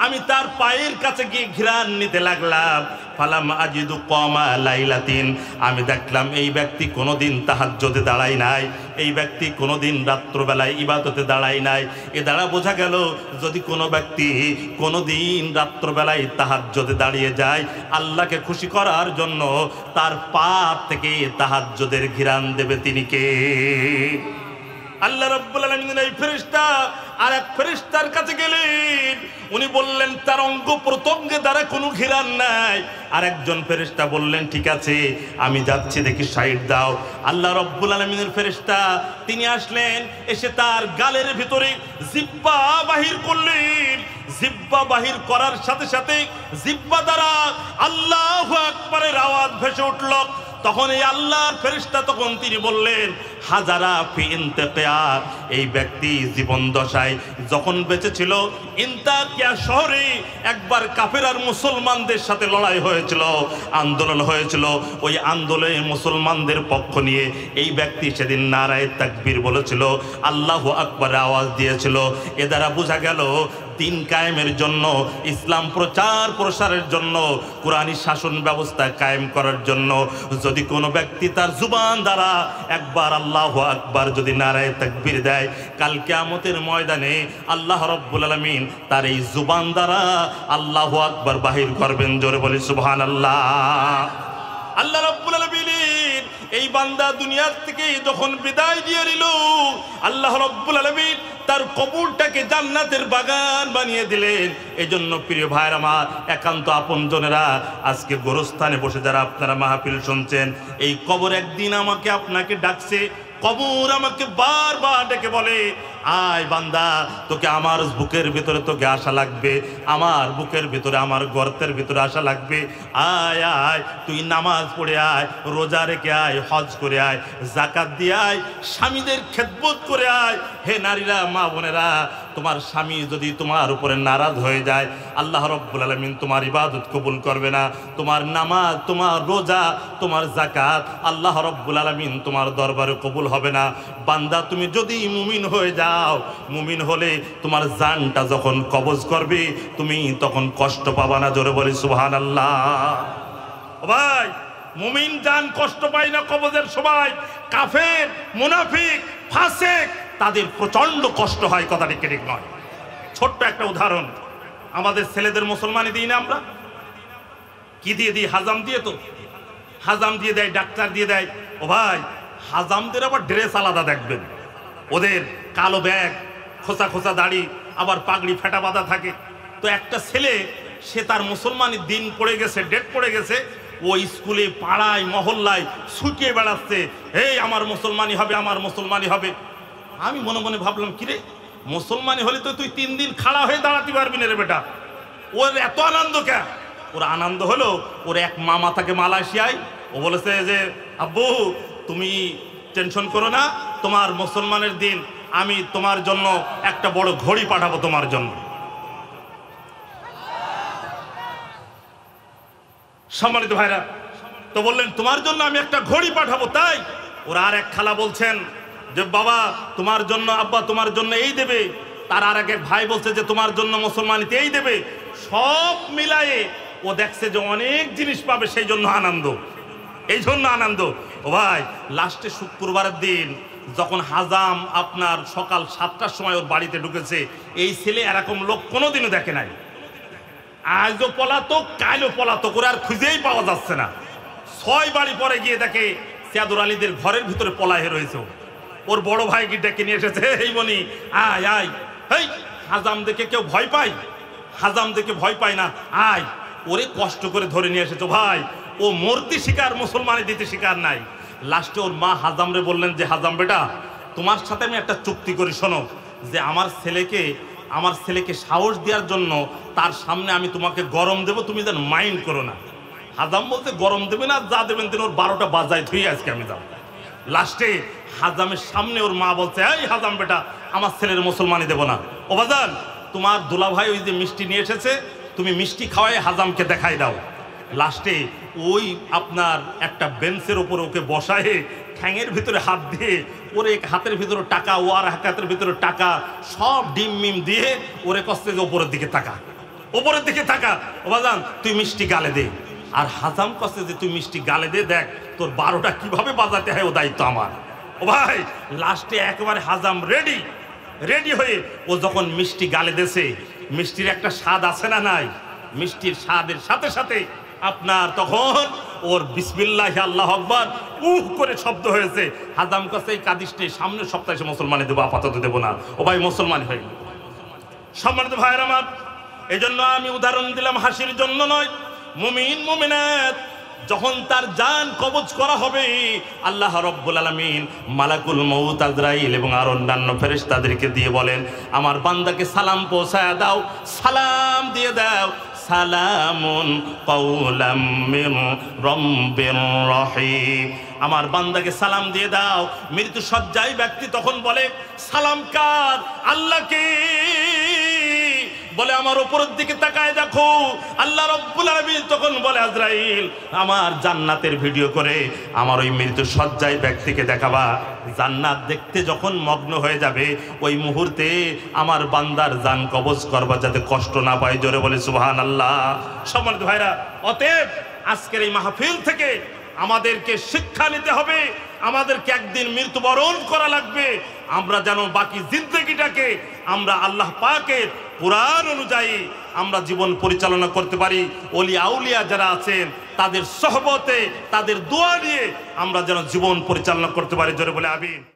আমি তার পায়ের কাছে গিয়ে ঘ্রাণ নিতে লাগলাম। ফালাম আজিদু কমা লাইলাতিন, আমি দেখলাম এই ব্যক্তি কোনোদিন তাহাজ্জুদে দাঁড়ায় নাই, এই ব্যক্তি কোনোদিন রাত্রবেলায় ইবাদতে দাঁড়ায় নাই। এ দ্বারা বোঝা গেল, যদি কোনো ব্যক্তি কোনোদিন রাত্রবেলায় তাহাজ্জুদে দাঁড়িয়ে যায়, আল্লাহকে খুশি করার জন্য তার পা থেকে তাহাজ্জুদের ঘ্রাণ দেবে তিনি কে? আল্লাহ রাব্বুল আলামিনের এই ফেরেশতা আর এক ফেরেশতার কাছে গেলেন, উনি বললেন তার অঙ্গ প্রত্যঙ্গে দ্বারা কোনো ঘিরান নাই। আর একজন ফেরেশতা বললেন ঠিক আছে আমি যাচ্ছি, দেখি সাইড দাও। আল্লাহ রব্বুল আলামিনের ফেরেশতা তিনি আসলেন, এসে তার গালের ভিতরে জিহ্বা বাহির করলেন। জিহ্বা বাহির করার সাথে সাথে জিহ্বা দ্বারা আল্লাহু আকবারের আওয়াজ ভেসে উঠল। তখন এই আল্লাহর ফেরেশতা তখন তিনি বললেন হাজারা ফি ইনতিকিয়া, এই ব্যক্তি জীবন দশায় যখন বেঁচে ছিল ইনতাকিয়া শহরে একবার কাফের আর মুসলমানদের সাথে লড়াই হয়েছিল, আন্দোলন হয়েছিল। ওই আন্দোলনে মুসলমানদের পক্ষ নিয়ে এই ব্যক্তি সেদিন নারায়ে তাকবীর বলেছিল, আল্লাহু আকবার আওয়াজ দিয়েছিল। এ দ্বারা বোঝা গেল দিন কায়েমের জন্য, ইসলাম প্রচার প্রসারের জন্য, কোরআনী শাসন ব্যবস্থা কায়েম করার জন্য যদি কোনো ব্যক্তি তার জুবান দ্বারা একবার আল্লাহু আকবার যদি নারায়ে তাকবীর দেয়, কাল কিয়ামতের ময়দানে আল্লাহ রাব্বুল আলামিন তার এই জুবান দ্বারা আল্লাহু আকবার বাহির করবেন। জোরে বলি সুবহানাল্লাহ। আল্লাহ রাব্বুল আলামিন এই বান্দা দুনিয়া থেকে যখন বিদায় দিয়ে নিল, আল্লাহ রাব্বুল আলামিন তার কবরটাকে জান্নাতের বাগান বানিয়ে দিলেন। এজন্য প্রিয় ভাইরা আমার, একান্ত আপনজনেরা, আজকে গোরস্থানে বসে যারা আপনারা মাহফিল শুনছেন, এই কবর একদিন আমাকে আপনাকে ডাকছে। কবর আমাকে বারবার ডেকে বলে আয় বান্দা, তোকে আমার বুকের ভিতরে তোকে আসা লাগবে, আমার বুকের ভিতরে আমার গর্তের ভিতরে আসা লাগবে। আয় আয়, তুই নামাজ পড়ে আয়, রোজা রেখে আয়, হজ করে আয়, যাকাত দিয়ে আয়, স্বামীদের খেদমত করে আয়। হে নারীরা, মা বোনেরা, তোমার স্বামী যদি তোমার উপরে নারাজ হয়ে যায়, আল্লাহ রাব্বুল আলামিন তোমার ইবাদত কবুল করবে না। তোমার নামাজ, তোমার রোজা, তোমার যাকাত আল্লাহ রাব্বুল আলামিন তোমার দরবারে কবুল হবে না। বান্দা তুমি যদি মুমিন হয়ে যাও, মুমিন হলে তোমার জানটা যখন কবজ করবে তুমি তখন কষ্ট পাবা না। জোরে বলি সুবহানাল্লাহ। ভাই, মুমিন জান কষ্ট পায় না কবজের সময়। কাফের, মুনাফিক, ফাসিক তাদের প্রচন্ড কষ্ট হয়, কথাটি ঠিক নয়। ছোট্ট একটা উদাহরণ, আমাদের ছেলেদের মুসলমানি দিই না আমরা, কি দিয়ে দিই? হাজাম দিয়ে। তো হাজাম দিয়ে দেয়, ডাক্তার দিয়ে দেয়। ও ভাই, হাজামদের আবার ড্রেস আলাদা দেখবেন, ওদের কালো ব্যাগ, খোসা খোসা দাড়ি, আবার পাগড়ি ফেটা বাঁধা থাকে। তো একটা ছেলে, সে তার মুসলমানের দিন পড়ে গেছে, ডেট পড়ে গেছে, ও স্কুলে পাড়ায় মহল্লায় ছুটিয়ে বেড়াচ্ছে, এই আমার মুসলমানি হবে, আমার মুসলমানি হবে। আমি মনে মনে ভাবলাম, কিরে মুসলমানি হলে তো তুই 3 দিন খাড়া হয়ে দাঁড়াতে পারবি না রে বেটা, ওর এত আনন্দ কে? ওর আনন্দ হলো, ওর এক মামা থাকে মালয়েশিয়ায়, ও বলেছে যে আব্বু তুমি টেনশন করো না, তোমার মুসলমানের দিন আমি তোমার জন্য একটা বড় ঘড়ি পাঠাবো তোমার জন্য। সম্মানিত ভাইরা, তো বললেন তোমার জন্য আমি একটা ঘড়ি পাঠাবো। তাই ওর আর এক খালা বলছেন যে বাবা তোমার জন্য, আব্বা তোমার জন্য এই দেবে। তার আর এক ভাই বলছে যে তোমার জন্য মুসলমানিতে এই দেবে। সব মিলায়ে ও দেখছে যে অনেক জিনিস পাবে, সেই জন্য আনন্দ, এই জন্য আনন্দ। ও ভাই, লাস্টে শুক্রবারের দিন যখন হাজাম আপনার সকাল 7টার সময় ওর বাড়িতে ঢুকেছে, এই ছেলে এরকম লোক কোনোদিনও দেখে নাই। আজও পলাতক, কালও পলাতক, ওরা আর খুঁজেই পাওয়া যাচ্ছে না। 6 বাড়ি পরে গিয়ে দেখে সিয়াদুর আলীদের ঘরের ভিতরে পলায়ে রয়েছে। ওর বড় ভাই কি ডেকে নিয়ে এসেছে, এই মনি আয় আয়। এই হাজাম দেখে কেউ ভয় পায়? হাজাম দেখে ভয় পায় না, আয়। ওরে কষ্ট করে ধরে নিয়ে এসেছো ভাই, ও মূর্তি শিকার, মুসলমানি দিতে শিকার নাই। লাস্টে ওর মা হাজামরে বললেন যে হাজাম বেটা, তোমার সাথে আমি একটা চুক্তি করি, শোনো, যে আমার ছেলেকে সাহস দেওয়ার জন্য তার সামনে আমি তোমাকে গরম দেবো, তুমি যেন মাইন্ড করো না। হাজাম বলতে গরম দেবে না, যা দেবেন তিনি ওর 12টা বাজায় ধুয়ে আজকে আমি যাব। লাস্টে হাজামের সামনে ওর মা বলছে, এই হাজাম বেটা, আমার ছেলের মুসলমানি দেবো না। ও বাজান, তোমার দুলাভাই ওই যে মিষ্টি নিয়ে এসেছে, তুমি মিষ্টি খাওয়াই হাজামকে দেখাই দাও। লাস্টে ওই আপনার একটা বেঞ্চের ওপর ওকে বসায়, ঠ্যাঙের ভিতরে হাত দিয়ে, ওর এক হাতের ভিতরে টাকা, ও আর এক হাতের ভিতরে টাকা, সব ডিম মিম দিয়ে ওরে কষ্টে যে ওপরের দিকে তাকা, ওপরের দিকে তাকা। ও বাজান তুই মিষ্টি গালে দে। আর হাজাম কষ্টে যে তুই মিষ্টি গালে দে, দেখ তোর 12টা কিভাবে বাজাতে হয়, ও দায়িত্ব আমার। ও ভাই, লাস্টে একেবারে হাজাম রেডি হয়ে ও যখন মিষ্টি গালে দেছে, মিষ্টির একটা স্বাদ আছে না নাই? মিষ্টির স্বাদের সাথে সাথে আপনার তখন ওর বিসমিল্লাহ আল্লাহু আকবার উহ করে শব্দ হয়েছে। হাজাম কাছে কাদিস নেই, সামনের সপ্তাহে মুসলমানি দেবো, আপাতত দেবো না। ও ভাই মুসলমান হয়ে গেল। সম্মানিত ভাইয়ের আমার, এজন্য আমি উদাহরণ দিলাম হাসির জন্য নয়। মুমিন মুমিনাত যখন তার জান কবজ করা হবে, আল্লাহ রাব্বুল আলামিন মালাকুল মউত আজরাইল এবং আর অন্যান্য ফেরেশতাদেরকে দিয়ে বলেন, আমার বান্দাকে সালাম পৌঁছায়া দাও, সালাম দিয়ে দাও, সালামুন কাওলাম মির রাব্বির রহিম। আমার বান্দাকে সালাম দিয়ে দাও। মৃত্যু সজ্জায় ব্যক্তি তখন বলে, সালাম কার? আল্লাহকে। বলে, আমার উপরের দিকে তাকায় দেখো। আল্লাহ রাব্বুল আলামিন তখন বলে, আজরাইল আমার জান্নাতের ভিডিও করে আমার ওই মৃত্যু সজ্জায় ব্যক্তিকে দেখাবা। জান্নাত দেখতে যখন মগ্ন হয়ে যাবে, ওই মুহূর্তে আমার বান্দার জান কবজ করবা, যাতে কষ্ট না পায়। জোরে বলে সুবহানাল্লাহ। সম্মানিত ভাইরা, অতএব আজকের এই মাহফিল থেকে আমাদেরকে শিক্ষা নিতে হবে। আমাদেরকে একদিন মৃত্যুবরণ করা লাগবে। আমরা যেন বাকি জিন্দেগিটাকে আমরা আল্লাহ পাকের কুরআন অনুযায়ী আমরা জীবন পরিচালনা করতে পারি। ওলি আউলিয়া যারা আছেন তাদের সোহবতে, তাদের দোয়া নিয়ে আমরা যেন জীবন পরিচালনা করতে পারি। জোরে বলে আমিন।